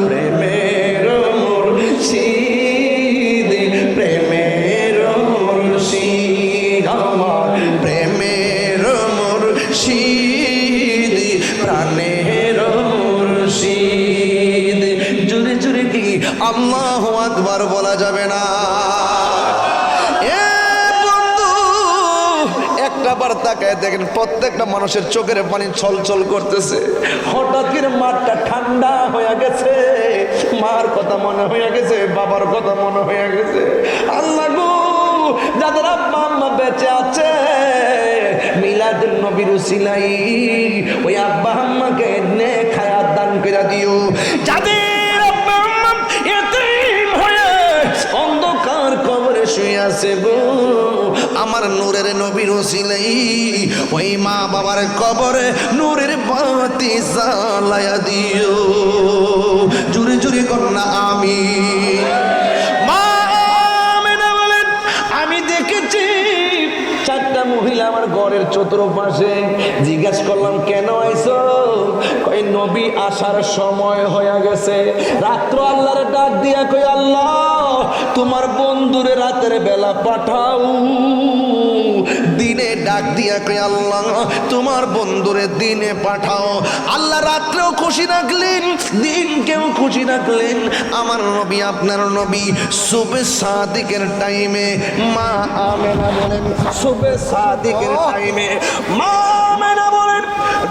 প্রেমের মুর্শিদ, প্রেমের মুর্শিদ আমার, প্রেমের মুর্শিদ, প্রাণের মুর্শিদ। জোরে জোরে কি আল্লাহু আকবার বলা যাবে না? এ বন্ধু, একটা বার তাকায় দেখেন প্রত্যেকটা মানুষের চোখের পানি ছলছল করতেছে। হঠাৎ করে মাঠটা ঠান্ডা হয়ে গেছে, মার কথা মনে হয়ে গেছে, বাবার কথা মনে হয়ে গেছে। আল্লাহ গো, যাদের আব্বা আম্মা বেঁচে আছে নবীর উসিলাই ওই আব্বা আম্মাকে নেক হায়াত দান করে দিও। যাদের আব্বা আম্মা এতিম হয়ে অন্ধকার কবরে শুয়ে আছে গো, আমার নূরের নবীর উসিলাই ওই মা বাবার কবরে নূরের বাতি জ্বালায়া দিও। জুরে জুরে কন্যা আমি মা আমেনা বলেন, আমি দেখেছি চারটা মহিলা আমার ঘরের চতুর্পাশে। জিজ্ঞাসা করলাম কেন আইছো? কই নবী আসার সময় হয়ে গেছে। রাত্র আল্লাহর ডাক দিয়া কই আল্লাহ তোমার বন্ধুরে রাতের বেলা পাঠাও। দিনে ডাক দিয়া কই আল্লাহ তোমার বন্ধুরে দিনে পাঠাও। আল্লাহ রাত্রেও খুশি রাখলেন, দিনকেও খুশি রাখলেন। আমার নবী আপনার নবী সুবে সাদিকের টাইমে মা আমেনা বলেন, সুবে সাদিকের টাইমে মা আমেনা বলেন,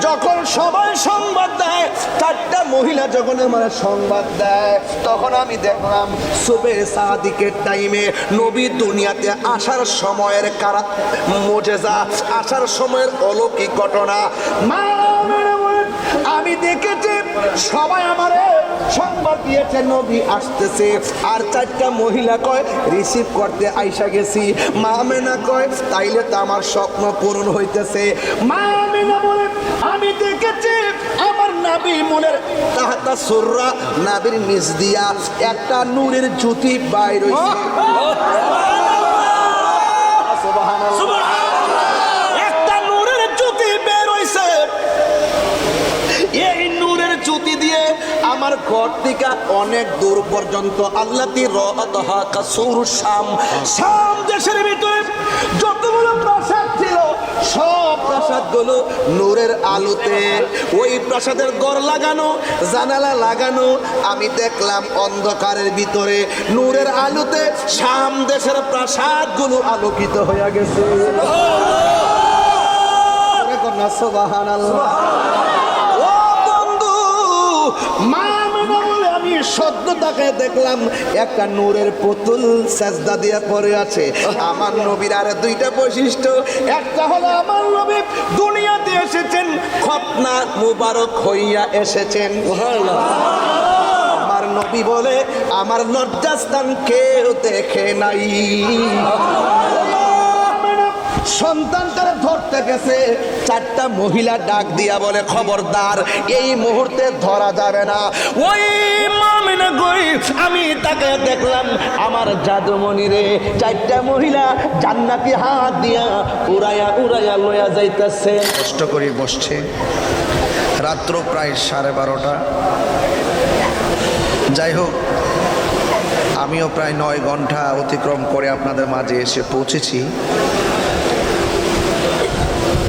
যখন সবাই সংবাদ দেয়, চারটা মহিলা যখন আমার সংবাদ দেয়, তখন আমি দেখলাম সুবে সাদিকের টাইমে নবী দুনিয়াতে আসার সময়ের কারা মুজিজা, আসার সময়ের অলৌকিক ঘটনা মা আমেনা বলেন আমি দেখেছি। সবাই আমারে সংবাদ দিয়েছে নবী আসতেছে, আর চারটা মহিলা কয় রিসিভ করতে আইসা গেছি। মা আমেনা কয় তাইলে তো আমার স্বপ্ন পূরণ হইতেছে। মা আমেনা বলেন আমি দেখেছি আমার নাবি মনের তাহাতা সুররা নাবির নিচ দিয়া একটা নূরের জ্যোতি বাইর হইছে। একটা নূরের জ্যোতি বের হইছে। এই নূরের জ্যোতি দিয়ে আমার ঘর থেকে অনেক দূর পর্যন্ত আল্লাতি রাতহা কাসুর শাম, শাম দেশের ভিতরে যতগুলো প্রাসাদ ছিল সব প্রাসাদগুলো নূরের আলোতে, ওই প্রাসাদের ঘর লাগানো, জানালা লাগানো। আমি দেখলাম অন্ধকারের ভিতরে নূরের আলোতে শাম দেশের প্রাসাদগুলো আলোকিত হয়ে গেছে। সুবহানাল্লাহ। মা আমেনা বলে আমি সদ্য তাকে দেখলাম একটা নূরের পুতুল সাজদা দিয়া পড়ে আছে। আমার নবীর আর দুইটা বৈশিষ্ট্য, একটা হলো আমার নবী দুনিয়াতে এসেছেন খতনা মুবারক হইয়া এসেছেন। আমার নবী বলে আমার লজ্জাস্থান কেউ দেখে নাই। সন্তানটার ধরতে গেছে, চারটা মহিলা ডাক দিয়া বলে খবরদার এই মুহূর্তে ধরা যাবে না। ওই মামিনা গই আমি তাকে দেখলাম আমার জাদুমণি রে, চারটা মহিলা জান্নাতি হাত দিয়া উড়াইয়া উড়াইয়া লইয়া যাইতেছে। কষ্ট করে বসছে, রাত্র প্রায় 12:30। যাই হোক আমিও প্রায় 9 ঘন্টা অতিক্রম করে আপনাদের মাঝে এসে পৌঁছেছি।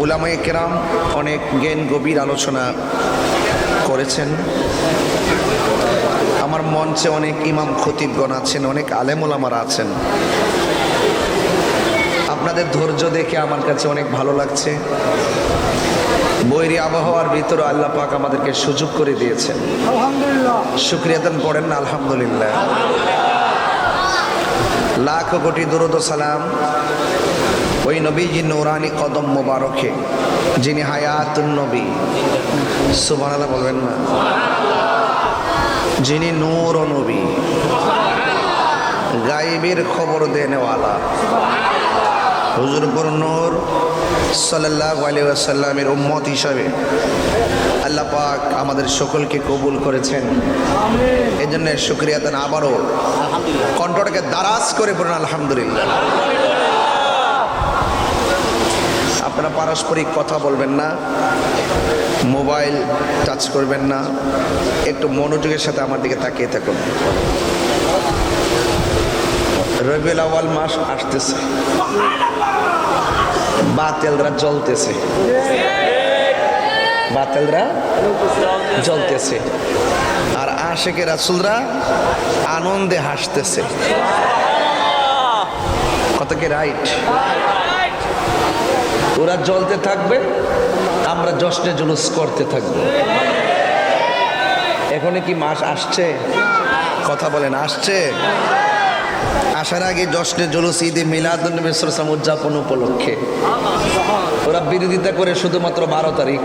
উলামায়ে কেরাম অনেক জ্ঞান গভীর আলোচনা করেছেন। আমার মঞ্চে অনেক ইমাম খতিবগণ আছেন, অনেক আলেম ওলামারা আছেন। আপনাদের ধৈর্য দেখে আমার কাছে অনেক ভালো লাগছে। বৈরী আবহাওয়ার ভিতরে আল্লাহ পাক আমাদেরকে সুযোগ করে দিয়েছেন, আলহামদুলিল্লাহ। শুকরিয়া দান পড়েন না আলহামদুলিল্লাহ। লাখ কোটি দরুদ ও সালাম ওই নবীজি নূরানি কদম মোবারকে, যিনি হায়াতুন নবী, সুবহানাল্লাহ বলবেন না, যিনি নূর ও নবী, গায়েবের খবর দেনেওয়ালা হুজুরপুর নূর সাল্লাল্লাহু আলাইহি ওয়াসাল্লামের উম্মত হিসাবে আল্লাহ পাক আমাদের সকলকে কবুল করেছেন। এই জন্য শুকরিয়া দেন আবারও, কণ্ঠটাকে দারাজ করে পড়েন আলহামদুলিল্লাহ। আপনারা পারস্পরিক কথা বলবেন না, মোবাইল টাচ করবেন না, একটু মনোযোগের সাথে আমার দিকে তাকিয়ে থাকুন। রবিউল আউয়াল মাস আসতেছে, বাতিলরা জ্বলতেছে, বাতিলরা জ্বলতেছে, আর আশিকে রাসূলরা আনন্দে হাসতেছে। কত কি রাইট? ওরা জ্বলতে থাকবে, আমরা জশ্নে জুলুস করতে থাকবো। এখনই কি মাস আসছে? কথা বলেন, আসছে? আসার আগে জশ্নে জুলুস ঈদে মিলাদুন্নবী সাল্লাল্লাহু আলাইহি ওয়াসাল্লাম উদযাপন উপলক্ষে ওরা বিরোধিতা করে শুধুমাত্র 12 তারিখ,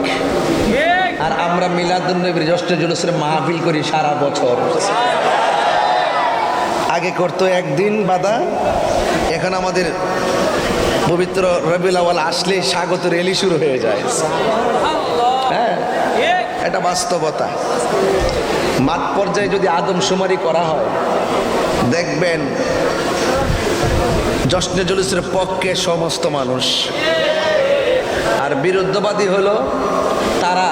আর আমরা মিলাদুন্নবীর জশ্নে জুলুসের মাহফিল করি সারা বছর। আগে করতো একদিন বাদা, এখন আমাদের পবিত্র রবিউল আউয়াল আসলে স্বাগত র্যালি শুরু হয়ে যায়। হ্যাঁ, এটা বাস্তবতা। মাঠ পর্যায়ে যদি আদমশুমারি করা হয়, দেখবেন জশ্নে জুলুসের পক্ষে সমস্ত মানুষ, আর বিরুদ্ধবাদী হলো তারা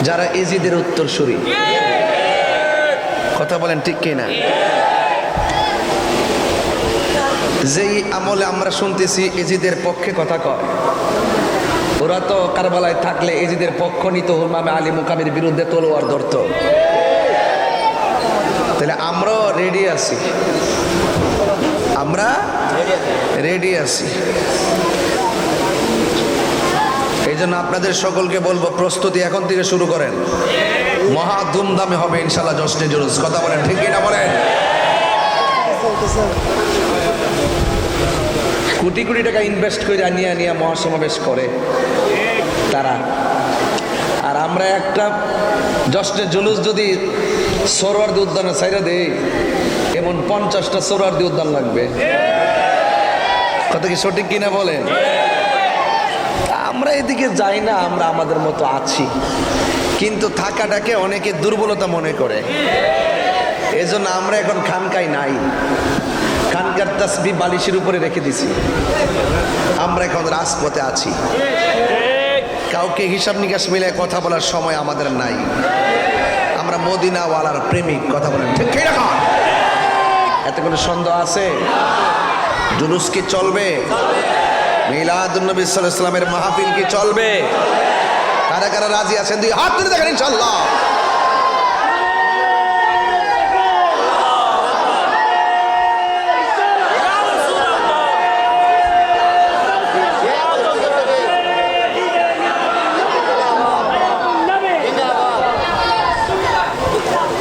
যারা এজিদের উত্তরসূরি। কথা বলেন ঠিক কিনা? যেই আমলে আমরা শুনতেছি এজিদের পক্ষে কথা কয়, ওরা তো কারবালায় থাকলে এজিদের পক্ষ নিত, ইমামে আলী মুকামের বিরুদ্ধে তলোয়ার ধরত। তাহলে আমরাও রেডি আছি, আমরা রেডি আছি। এই জন্য আপনাদের সকলকে বলবো, প্রস্তুতি এখন থেকে শুরু করেন। মহা ধুমধামে হবে ইনশাল্লাহ জশ্নে জুলুস। কথা বলেন ঠিক কিনা বলেন? কোটি কোটি টাকা ইনভেস্ট করে নিয়ে নিয়ে মহাসমাবেশ করে তারা, আর আমরা একটা জশ্নে জুলুস যদি সোহরাওয়ার্দী উদ্যানে ছাইরা দেই, এমন 50টা সোহরাওয়ার্দী উদ্যান লাগবে। কথা কি সঠিক কিনা বলেন? আমরা এদিকে যাই না, আমরা আমাদের মতো আছি, কিন্তু থাকাটাকে অনেকে দুর্বলতা মনে করে। এজন্য আমরা এখন খানকায় নাই, খানকার তাসবিহ বালিশের উপরে রেখে দিছি। আমরা এখন রাজপথে আছি, কাউকে হিসাব নিকাশ মিলে কথা বলার সময় আমাদের নাই। আমরা মদিনাওয়ালার প্রেমিক। কথা বলেন ঠিক কি না? এতে কোনো সন্দেহ আছে? জুলুস কি চলবে? মিলাদুন্নবী সাল্লাল্লাহু আলাইহি ওয়াসাল্লামের মাহফিল কি চলবে? কারা কারা রাজি আছেন? দুই হাত তুলে দেখেন ইনশাআল্লাহ।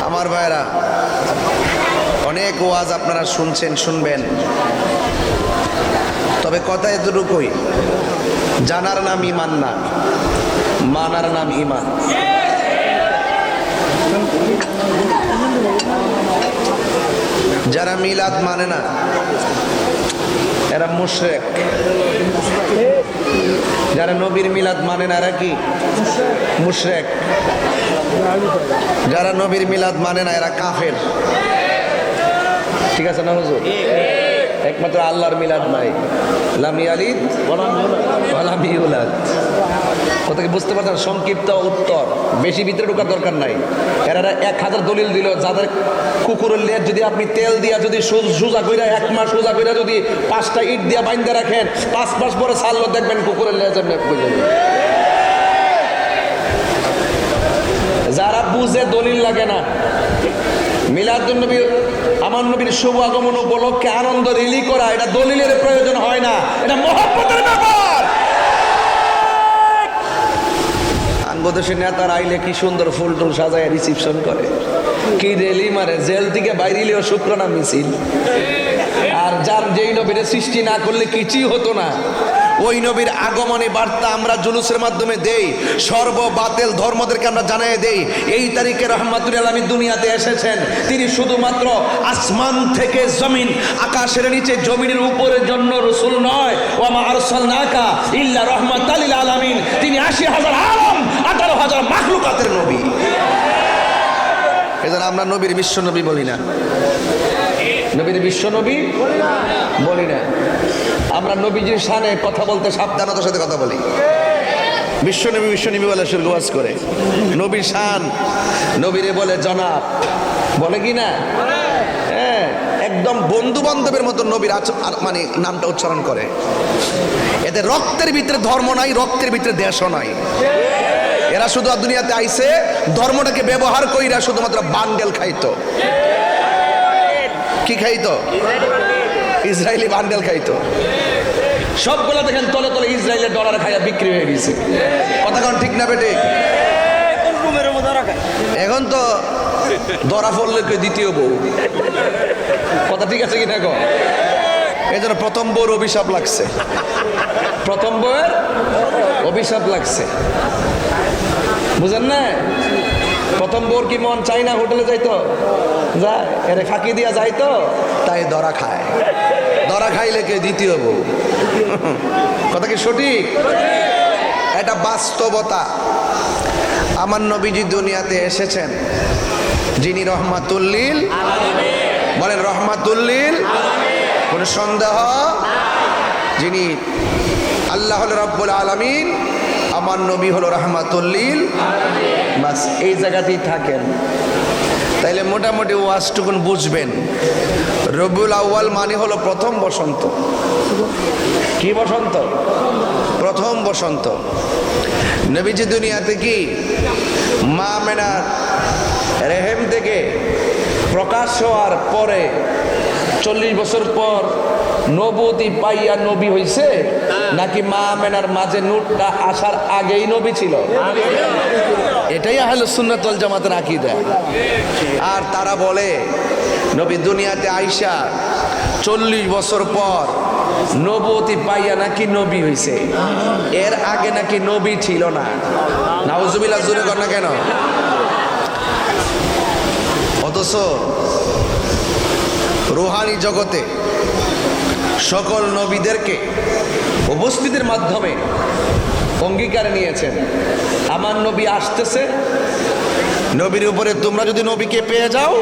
আমার ভাইরা, অনেক ওয়াজ আপনারা শুনছেন, শুনবেন, তবে কথা এতটুকুই, জানার নাম ইমান না, মানার নাম ইমান। যারা মিলাদ মানে না এরা মুশরিক, যারা নবীর মিলাদ মানে না এরা কি? মুশরিক। যারা নবীর মিলাদ মানে না এরা কাফের। ঠিক আছে না হুজুর? একমাত্র আল্লাহর মিলাদ নাই, লাম ইয়ালিদ ওয়া লাম ইউলাদ। কথা কি বুঝতে পারছেন? সংক্ষিপ্ত উত্তর, বেশি ভিতরে ঢোকার দরকার নাই। এরা 1000 দলিল দিল, যাদের কুকুরের লেজ যদি আপনি তেল দিয়া যদি সোজা কইরা 1 মাস সোজা কইরা যদি 5টা ইট দিয়া বাইন্ধা রাখেন, 5 মাস পরে ছাড়লো দেখবেন কুকুরের লেজ এমনি কই যাবে। যারা বুঝে দলিল লাগে না, মিলাদুন্নবী আমার নবীর শুভ আগমন উপলক্ষে আনন্দ রিলি করা, এটা দলিলের প্রয়োজন হয় না, এটা মহব্বতের ব্যাপার। আঙ্গদেশের নেতারা আইলে কি সুন্দর ফুল টুল সাজায় রিসিপশন করে, কি রেলি মারে, জেল থেকে বাইরেও শুক্রানা মিছিল। আর যার যেই নবীর সৃষ্টি না করলে কিছুই হতো না, ওই নবীর আগমনী বার্তা আমরা জুলুসের মাধ্যমে দেই, সর্ববাতিল ধর্মদেরকে আমরা জানাই দেই এই তারিখে রহমাতুল আলামিন দুনিয়াতে এসেছেন। তিনি শুধুমাত্র আসমান থেকে জমিন, আকাশের নিচে জমিনের উপরের জন্য রাসূল নয়, ওয়া মা আরসালনাকা ইল্লা রাহমাতাল লিল আলামিন। তিনি ৮০,০০০ আলম, ১৮,০০০ মাখলুকাতের নবী। এজন্য আমরা নবীর বিশ্ব নবী বলি না, নবীর বিশ্ব নবী বলি না। আমরা নবীজির শানে কথা বলতে সাবধানতার সাথে কথা বলি। বিশ্বনবী বিশ্বনবী বলে সুরগোয়াজ করে, নবীর শান, নবীরে বলে জনাব, বলে কি না? হ্যাঁ, একদম বন্ধু বান্ধবের মতো নবীর মানে নামটা উচ্চারণ করে। এতে রক্তের ভিতরে ধর্ম নাই, রক্তের ভিতরে দেশও নাই। এরা শুধু দুনিয়াতে আইছে ধর্মটাকে ব্যবহার কইরা শুধুমাত্র বান্ডেল খাইতো। কি খাইতো? ইসরায়েলি বান্ডেল খাইতো। সবগুলো দেখেন তলে তলে ইসরায়েলের ডলার খাইয়া বিক্রি হয়ে গেছে। কথা কোন ঠিক না বেটে? এখন তো ধরা পড়লে দ্বিতীয় বউ। কথা ঠিক আছে কিনা গো? এই জন্য প্রথম বউর অভিশাপ লাগছে। প্রথম বউয়ের অভিশাপ লাগছে, বুঝেন না? প্রথম বউর কি মন চাই না হোটেলে যাইতো? যায়, এর ফাঁকি দিয়া যাইতো, তাই ধরা খায়। ধরা খাইলে কে দ্বিতীয় বউ। কথা কি সঠিক? এটা বাস্তবতা। আমার নবীজি দুনিয়াতে এসেছেন যিনি রহমাতুল্লিল, বলেন রহমাতুল্লিল, কোন সন্দেহ? যিনি আল্লাহ রাব্বুল আলামিন, আমার নবী হলো রহমাতুল্লিল। বাস এই জায়গাতেই থাকেন। তাইলে মোটামুটি ওয়াজটুকুন বুঝবেন। রবিউল আউয়াল মানে হলো প্রথম বসন্ত। কি বসন্ত? প্রথম বসন্ত। নবীজি দুনিয়াতে কি মা আমেনার রেহেম থেকে প্রকাশ হওয়ার পরে 40 বছর পর নবুয়তি পাইয়া নবী হইছে, নাকি মা আমেনার মাঝে নূরটা আসার আগেই নবী ছিল? এটাই আহলুস সুন্নাত ওয়াল জামাতের আকীদা। আর তারা বলে নবী দুনিয়াতে আইসা 40 বছর পর নবুয়তি পাইয়া নাকি নবী হইছে, এর আগে নাকি নবী ছিল না। নাউজুবিল্লাহ, জোরে কর না কেন? অথচ রুহানি জগতে সকল নবীদেরকে উপস্থিতির মাধ্যমে অঙ্গীকার নিয়েছেন, আমার নবী আসতেছে, নবীর উপরে তোমরা যদি নবীকে পেয়ে যাও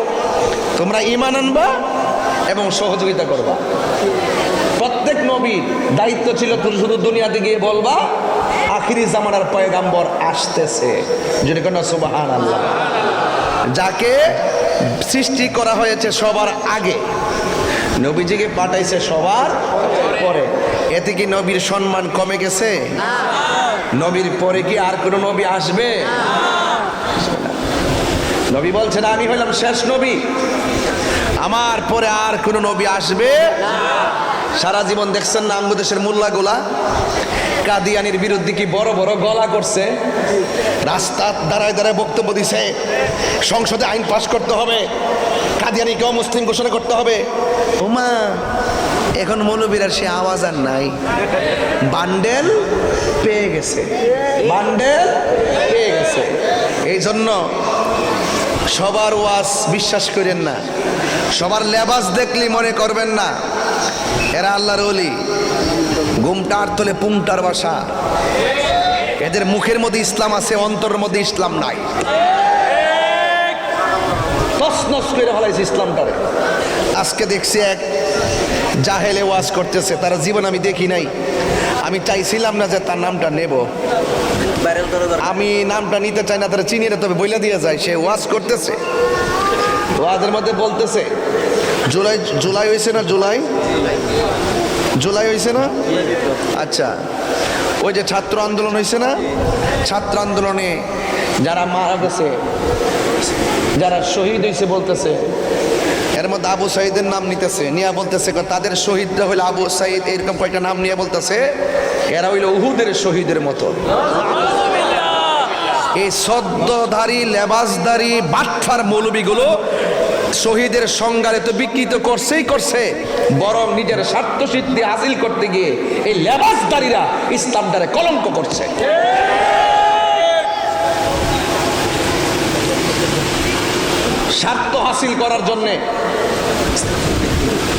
তোমরা ঈমান আনবা এবং সহযোগিতা করবা। প্রত্যেক নবীর দায়িত্ব ছিল শুধু দুনিয়াতে গিয়ে বলবা আখিরি জামানার পয়গাম্বর আসতেছে, যদি কোন সুবহানাল্লাহ। যাকে সৃষ্টি করা হয়েছে সবার আগে, নবীজিকে পাঠাইছে সবার পরে। এতে কি নবীর সম্মান কমে গেছে? নবীর পরে কি আর কোনো নবী আসবে? নবী বলছেন আমি হইলাম শেষ নবী, আমার পরে আর কোনো নবী আসবে। সারা জীবন দেখছেন না আঙ্গুদেশের মোল্লাগুলা কাদিয়ানির বিরুদ্ধে কি বড় বড় গলা করছে, রাস্তা দাঁড়ায় দাঁড়ায় বক্তব্য দিছে, সংসদে আইন পাশ করতে হবে, কাদিয়ানিকেও মুসলিম ঘোষণা করতে হবে। ওমা, এখন মৌলবীরা সে আওয়াজ আর নাই, বান্ডেল পেয়ে গেছে, বান্ডেল পেয়ে গেছে। এই জন্য সবার ওয়াজ বিশ্বাস করেন না, সবার লেবাস দেখলি মনে করবেন না এরা আল্লাহর ওলি। ঘুমটার তলে পুংটার বাসা। এদের মুখের মধ্যে ইসলাম আছে, অন্তরের মধ্যে ইসলাম নাই। তছনছ করে ফেলাইছে ইসলামটারে। আজকে দেখছি এক জাহেলে ওয়াজ করতেছে, তারা জীবন আমি দেখি নাই। আমি চাইছিলাম না যে তার নামটা নেব, আমি নামটা নিতে চাই না, তারা চিনি না, তবে বইলা দিয়ে যায়। সে ওয়াজ করতেছে, ওয়াজের মধ্যে বলতেছে জুলাই হয়েছে না, জুলাই হয়েছে না? আচ্ছা, ওই যে ছাত্র আন্দোলন হয়েছে না, ছাত্র আন্দোলনে যারা মারা গেছে, যারা শহীদ হয়েছে বলতেছে, এর মধ্যে আবু সাইদের নাম নিতেছে, নিয়ে বলতেছে তাদের শহীদরা হইলো আবু সাইদ, এরকম কয়েকটা নাম নিয়ে বলতেছে এরা হইলো উহুদের শহীদের মতো। এই সদ্যধারী লেবাসধারী বাটফার মৌলবীগুলো শহীদের সংজ্ঞারে তো বিকৃত করছেই করছে, বরং নিজের স্বার্থ সিদ্ধি হাসিল করতে গিয়ে এই লেবাসধারীরা ইসলামটারে কলঙ্ক করছে। স্বার্থ হাসিল করার জন্যে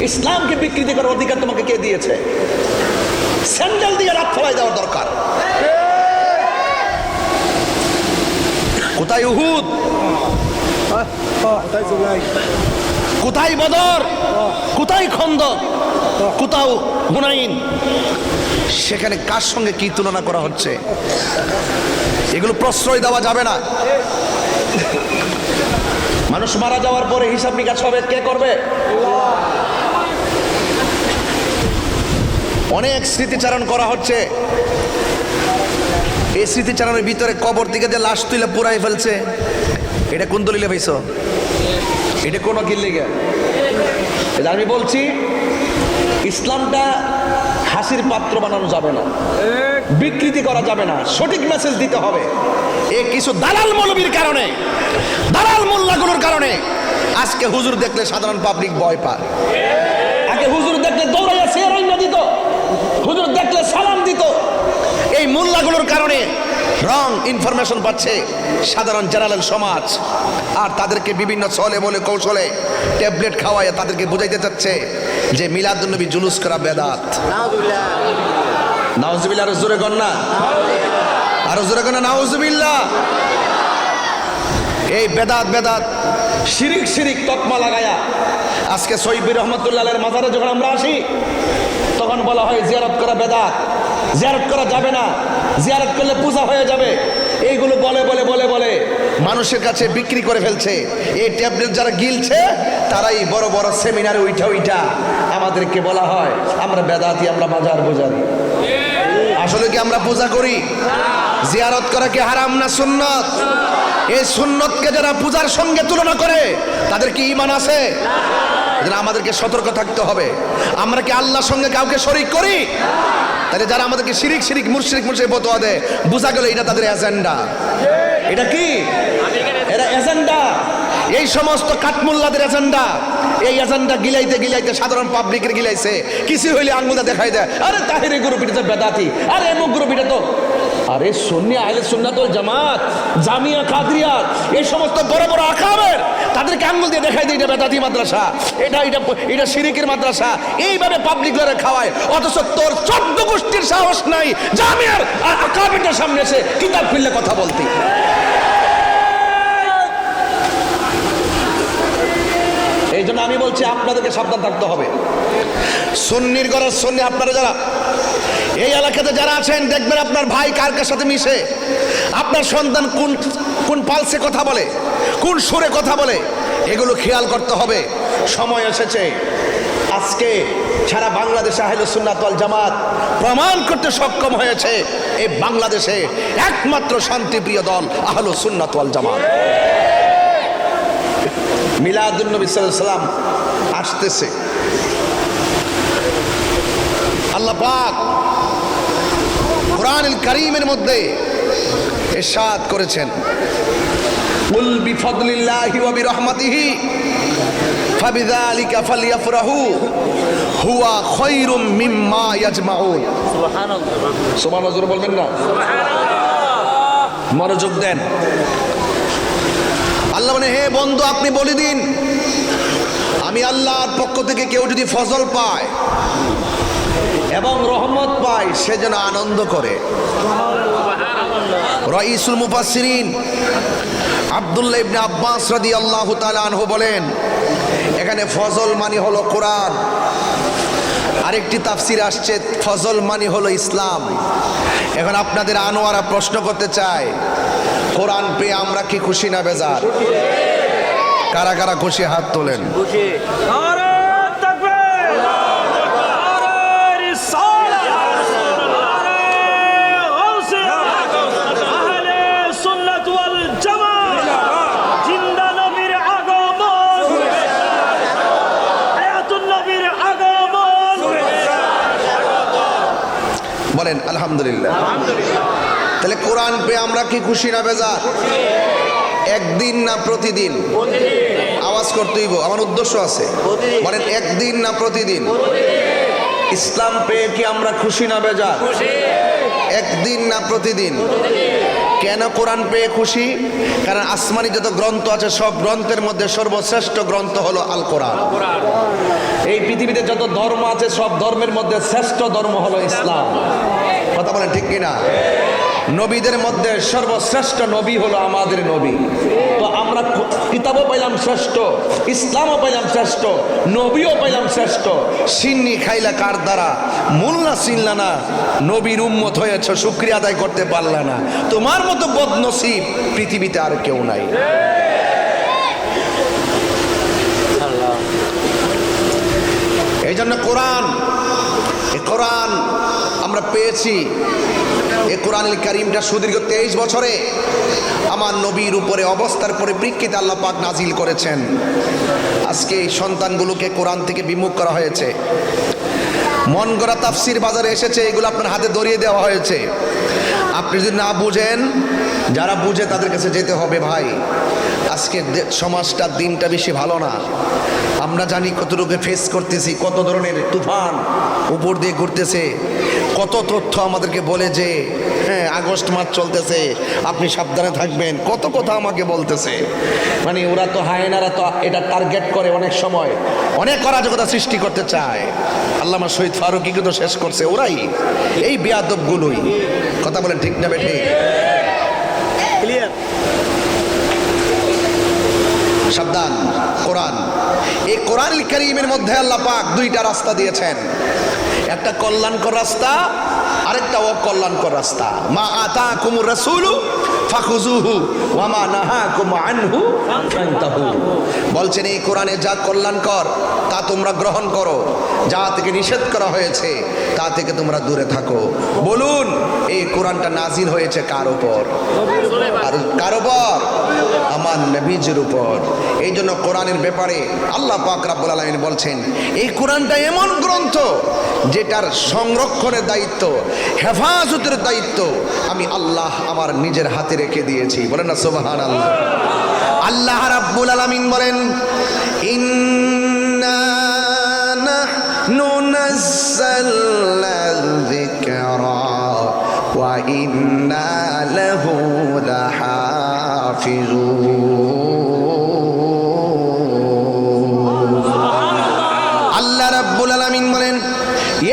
ইসলামকে বিকৃতি করার অধিকার তোমাকে কে দিয়েছে? স্যান্ডেল দিয়ে রাত ফলাই দেওয়ার দরকার। কোথায় উহুদ, কোথায় বদর, কোথায় খন্দক, কোথাও হুনাইন? সেখানে কার সঙ্গে কি তুলনা করা হচ্ছে? এগুলো প্রশ্রয় দেওয়া যাবে না। মানুষ মারা যাওয়ার পরে হিসাব নিকাশ হবে, কে করবে? অনেক স্মৃতিচারণ করা হচ্ছে, এই স্মৃতিচারণের ভিতরে কবর থেকে যে লাশ তুলে পুরাই ফেলছে, এটা কোন দলিলে পাইছো? এটা কোন কিল্লিগে? আমি বলছি ইসলামটা হাসির পাত্র বানানো যাবে না, বিকৃতি করা যাবে না, সঠিক মেসেজ দিতে হবে। এই কিছু দালাল মৌলবীর কারণে, দালাল মোল্লাগুলোর কারণে আজকে হুজুর দেখলে সাধারণ পাবলিক ভয় পায়। আগে হুজুর দেখলে দৌড়াইয়া চেয়ারাইনা দিত, হুজুর দেখলে সালাম দিত। এই মোল্লাগুলোর কারণে রং ইনফরমেশন পাচ্ছে সাধারণ জেনারেল সমাজ, আর তাদেরকে বিভিন্ন ছলে বলে কৌশলে ট্যাবলেট খাওয়ায় তাদেরকে বুঝাইতে চাচ্ছে যে মিলাদুন্নবী জুলুস করা বেদাত। নাউজুবিল্লাহ, আরো জোরে কর না, আরো জোরে কর না, নাউজুবিল্লাহ। এই বেদাত বেদাত শিরিক শিরিক তকমা লাগায়া আজকে সৈয়দ রহমতুল্লাহের মাজারে যখন আমরা আসি তখন বলা হয় জিয়ারত করা বেদাত, জিয়ারত করা যাবে না, জিয়ারত করলে পূজা হয়ে যাবে। এইগুলো বলে বলে বলে বলে মানুষের কাছে বিক্রি করে ফেলছে। এই ট্যাবলেট যারা গিলছে তারাই বড় বড় সেমিনারে উঠা আমাদেরকে বলা হয় আমরা বেদাতি, আমরা মাজার পূজারি। আসলে কি আমরা পূজা করি? জিয়ারত করা কি হারাম না সুন্নত? এই সুন্নতকে যারা পূজার সঙ্গে তুলনা করে তাদের কি ঈমান আছে? আমাদেরকে সতর্ক থাকতে হবে। আমরা কি আল্লাহর সঙ্গে কাউকে শরীক করি? তাহলে যারা আমাদেরকে শিরিক শিরিক মুশরিক মুশরিক ফতোয়া দেয়, বোঝা গেল এটা তাদের এজেন্ডা। এটা কি? এরা এজেন্ডা, এই সমস্ত কাঠমুল্লাদের এজেন্ডা। এই এজেন্ডা গিলাইতে গিলাইতে সাধারণ পাবলিকের গিলাইছে। কিছু হইলে আঙ্গুলটা দেখাই দেয়, আরে তাহিরি গ্রুপ এটা তো বেদাতি, আরে এমুক গ্রুপ এটা তো, আরে সুন্নি আহলে সুন্নাত ওয়াল জামাত, জামিয়া কাদরিয়া, এই সমস্ত বড় বড় আকাবের তাদেরকে আঙ্গুল দিয়ে দেখাই দেয় এটা বেদাতি মাদ্রাসা, এটা এটা এটা শিরিকের মাদ্রাসা। এইভাবে পাবলিক লড়ে খাওয়ায়, অথচ তোর 14 গোষ্ঠীর সাহস নাই জামিয়ার আকাবেরদের সামনে এসে কিতাব খুললে কথা বলতে। এই জন্য আমি বলছি আপনাদেরকে সাবধান থাকতে হবে। সুন্নির ঘরের সুন্নি আপনারা যারা এই এলাকাতে যারা আছেন, দেখবেন আপনার ভাই কার কার সাথে মিশে, আপনার সন্তান কোন কোন পালসে কথা বলে, কোন সুরে কথা বলে, এগুলো খেয়াল করতে হবে। সময় এসেছে আজকে সারা বাংলাদেশে আহলে সুন্নাত ওয়াল জামাত প্রমাণ করতে সক্ষম হয়েছে এই বাংলাদেশে একমাত্র শান্তিপ্রিয় দল আহলে সুন্নাত ওয়াল জামাত। মিলাদুন নবী সাল্লাল্লাহু আলাইহি সাল্লাম আসতেছে। আল্লাহ পাক কোরআনুল কারীমের মধ্যে ইরশাদ করেছেন, কুল বিফাদলিল্লাহি ওয়া বিরহমাতিহি ফাবিযালিকা ফালইফরাহু হুয়া খায়রুম মিম্মা ইয়াজমাউন। সুবহানাল্লাহ, সুবহানাল্লাহ বলবেন না? মনোযোগ দেন। আল্লাহ বলে, হে বন্ধু আপনি বলে দিন, আমি আল্লাহর পক্ষ থেকে কেউ যদি ফজল পায় এবং রহমত পায় সে যেন আনন্দ করে। রাইসুল মুফাসসিরিন আব্দুল্লাহ ইবনে আব্বাস রাদিয়াল্লাহু তাআলা আনহু বলেন, এখানে ফজল মানে হলো কোরআন। আরেকটি তাফসির আসছে ফজল মানে হলো ইসলাম। এখন আপনাদের আনোয়ারা প্রশ্ন করতে চায়, কোরআন পেয়ে আমরা কি খুশি না বেজার? কারা কারা খুশি হাত তোলেন। খুশি। নারে তাকবীর, নারে রিসালাত, নারে গাউসে আহলে সুন্নাত ওয়াল জামাত, জিন্দা নবীর আগমন, হায়াতুন নবীর আগমন। বলেন আলহামদুলিল্লাহ। তাহলে কোরআন পেয়ে আমরা কি খুশি না বেজার? একদিন না প্রতিদিন? আওয়াজ করতেইব, আমার উদ্দেশ্য আছে। বলেন একদিন না প্রতিদিন? ইসলাম পেয়ে কি আমরা খুশি না বেজার? একদিন না প্রতিদিন? কেন কোরআন পেয়ে খুশি? কারণ আসমানি যত গ্রন্থ আছে সব গ্রন্থের মধ্যে সর্বশ্রেষ্ঠ গ্রন্থ হলো আল কোরআন। এই পৃথিবীতে যত ধর্ম আছে সব ধর্মের মধ্যে শ্রেষ্ঠ ধর্ম হলো ইসলাম। কথা বলেন ঠিক কিনা? নবীদের মধ্যে সর্বশ্রেষ্ঠ নবী হলো আমাদের নবী। তো আমরা কিতাবও পাইলাম শ্রেষ্ঠ, ইসলামও পাইলাম শ্রেষ্ঠ, নবীও পাইলাম শ্রেষ্ঠ। সিন্নি খাইলা কার দ্বারা, মোল্লা চিনলা না, নবীর উম্মত হয়েছ শুকরিয়া আদায় করতে পারলা না। তোমার মতো বদনসিব পৃথিবীতে আর কেউ নাই। এই জন্য কোরআন, এই কোরআন আমরা পেয়েছি। এই কোরআনুল কারীমটা সুদীর্ঘ 23 বছরে আমার নবীর উপরে অবস্থার পরিপ্রেক্ষিতে আল্লাহ পাক নাজিল করেছেন। আজকে এই সন্তানগুলোকে কোরআন থেকে বিমুখ করা হয়েছে। মন গড়া তাফসির বাজারে এসেছে, এগুলো আপনার হাতে ধরিয়ে দেওয়া হয়েছে। আপনি যদি না বুঝেন যারা বুঝে তাদের কাছে যেতে হবে ভাই। আজকে সমাজটা দিনটা বেশি ভালো না। আমরা জানি কতটুকু ফেস করতেছি, কত ধরনের তুফান উপর দিয়ে ঘুরতেছে, কত তথ্য আমাদেরকে বলে যে হ্যাঁ আগস্ট মাস চলতেছে, আপনি সাবধানে থাকবেন, কত কথা আমাকে বলতেছে। মানে ওরা তো হায়নারা তো এটা টার্গেট করে, অনেক সময় অনেক অরাজকতা সৃষ্টি করতে চায়। আল্লামা শহীদ ফারুকী কিন্তু শেষ করছে ওরাই, এই বেয়াদবগুলোই। কথা বলেন ঠিক না বেঠিক? ক্লিয়ার। সাবধান। কোরআন, এই কোরআনুল কারীমের মধ্যে আল্লাহ পাক দুইটা রাস্তা দিয়েছেন, একটা কল্যাণকর রাস্তা, আরেকটা অকল্যাণকর রাস্তা। মা আতাকুমুর রাসূলু ফাখুযুহু ওয়া মা নাহাকুম আনহু ফান্তাহু। বলছেন এই কোরআনে যা কল্যাণকর তা তোমরা গ্রহণ করো, যা থেকে নিষেধ করা হয়েছে তা থেকে তোমরা দূরে থাকো। বলুন এই কোরআনটা নাজিল হয়েছে কার উপর? আর কার উপর? আমার নবীজির উপর। এই জন্য কোরআনের ব্যাপারে আল্লাহ পাক রব্বুল আলামিন বলছেন এই কোরআনটা এমন গ্রন্থ যেটার সংরক্ষণের দায়িত্ব, হেফাজতের দায়িত্ব আমি আল্লাহ আমার নিজের হাতে রেখে দিয়েছি। বলেন না সুবহানাল্লাহ। আল্লাহ রাব্বুল আলামিন বলেন ইন্না নাহনু নাযালনা যিকরা ওয়া ইন্না লাহু লাহাফিজুন। আল্লাহ রাব্বুল আলামিন বলেন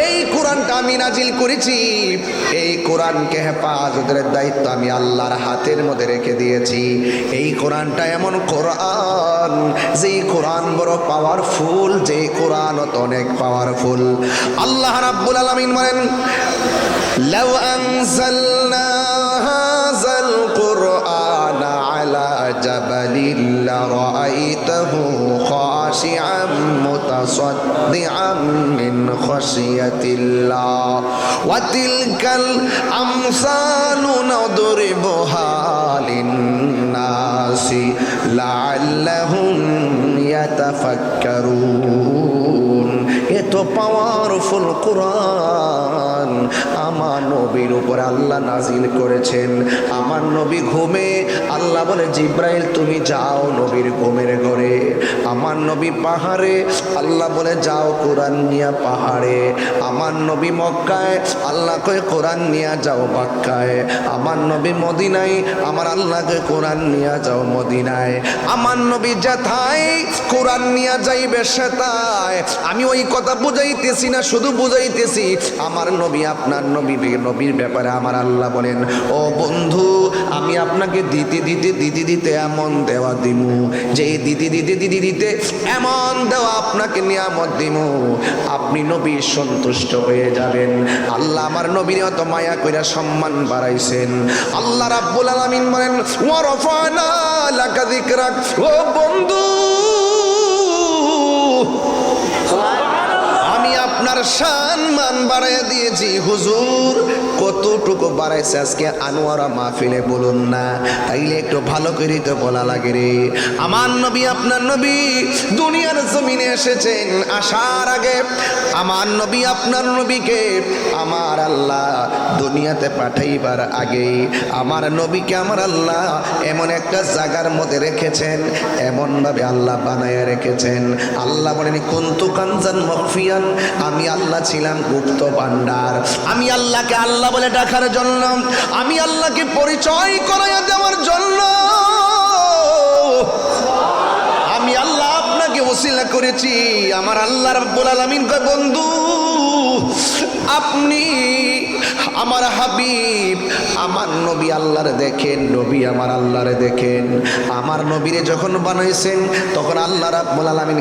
এই কোরআনটা আমি নাজিল করেছি, এই কোরআনকে হেফাজতের দায়িত্ব আমি আল্লাহর হাতের মধ্যে রেখে দিয়েছি। এই কোরআনটা এমন কোরআন, যেই কোরআন বড় পাওয়ারফুল, যেই কোরআন অনেক পাওয়ারফুল। আল্লাহ রাব্বুল আলামিন বলেন লাউ আনজালনা হাযাল কুরআনা আলা জাবালিন লারাআইতাহু খাশিআম মুতাসাদ্দিআম মিন খাশিয়াতিল্লাহ ওয়া তিলকাল আমসালু নাদরিবুহা লিন-নাসি লাআল্লাহুম ইয়াতাফাক্কারুন। এত পাওয়ারফুল কোরআন আমার নবীর উপর আল্লাহ নাজিল করেছেন। আমার নবী ঘুমে, আল্লাহ বলে জিব্রাইল তুমি যাও নবীর ঘুমের ঘরে। আমার নবী পাহাড়ে, আল্লাহ বলে যাও কোরআন নিয়া পাহাড়ে। আমার নবী মক্কায়, আল্লাহ কয়ে কোরআন নিয়া যাও মক্কায়। আমার নবী মদিনায়, আমার আল্লাহকে কোরআন নিয়া যাও মদিনায়। আমার নবী যেথায় কোরআন নিয়া যাইবে সেটায়। আমি ওই কথা বুঝাইতেছি না, শুধু বুঝাইতেছি আমার নবী আপনার নবীর ব্যাপারে আমার আল্লাহ বলেন ও বন্ধু আমি আপনাকে দিতে দিতে দিতে দিতে এমন দেওয়া দিমু, যে দিতে দিতে দিতে দিতে এমন দেওয়া আপনাকে নিয়ামত দিমু, আপনি নবী সন্তুষ্ট হয়ে যাবেন। আল্লাহ আমার নবীর অত মায়া কইরা সম্মান বাড়াইছেন। আল্লাহ রাব্বুল আলামিন বলেন ওয়া রাফা'না লাকা যিকরাক। ও বন্ধু আমি আপনার সম্মান বাড়াইয়া দিয়েছি। হুজুর কতটুকু বাড়াইছে আজকে আনোয়ারা মাহফিলে বলুন না, তাইলে একটু ভালো করে তো বলা লাগে রে। আমার নবী আপনার নবী দুনিয়ার জমিনে এসেছেন, আসার আগে আমার নবী আপনার নবীকে আমার আল্লাহ দুনিয়াতে পাঠাইবার আগে আমার নবীকে আমার আল্লাহ এমন একটা জায়গার মধ্যে রেখেছেন, এমন ভাবে আল্লাহ বানায়া রেখেছেন। আল্লাহ বলেন কুনতু কানজান মখফিয়ান, আমি আল্লাহ ছিলাম গুপ্ত ভান্ডার। আমি আল্লাহকে আল্লাহ বলে ডাকার জন্য, আমি আল্লাহকে পরিচয় করাইয়া দেওয়ার জন্য আমি আল্লাহ আপনাকে ওসিলা করেছি। আমার আল্লাহ রাব্বুল আলামিন কয় বন্ধু আপনি আমার হাবিব, আমার নবী আল্লাহরে দেখেন, নবী আমার আল্লাহরে দেখেন। আমার নবীরে যখন বানাইছেন তখন আল্লাহ রাব্বুল আলামিন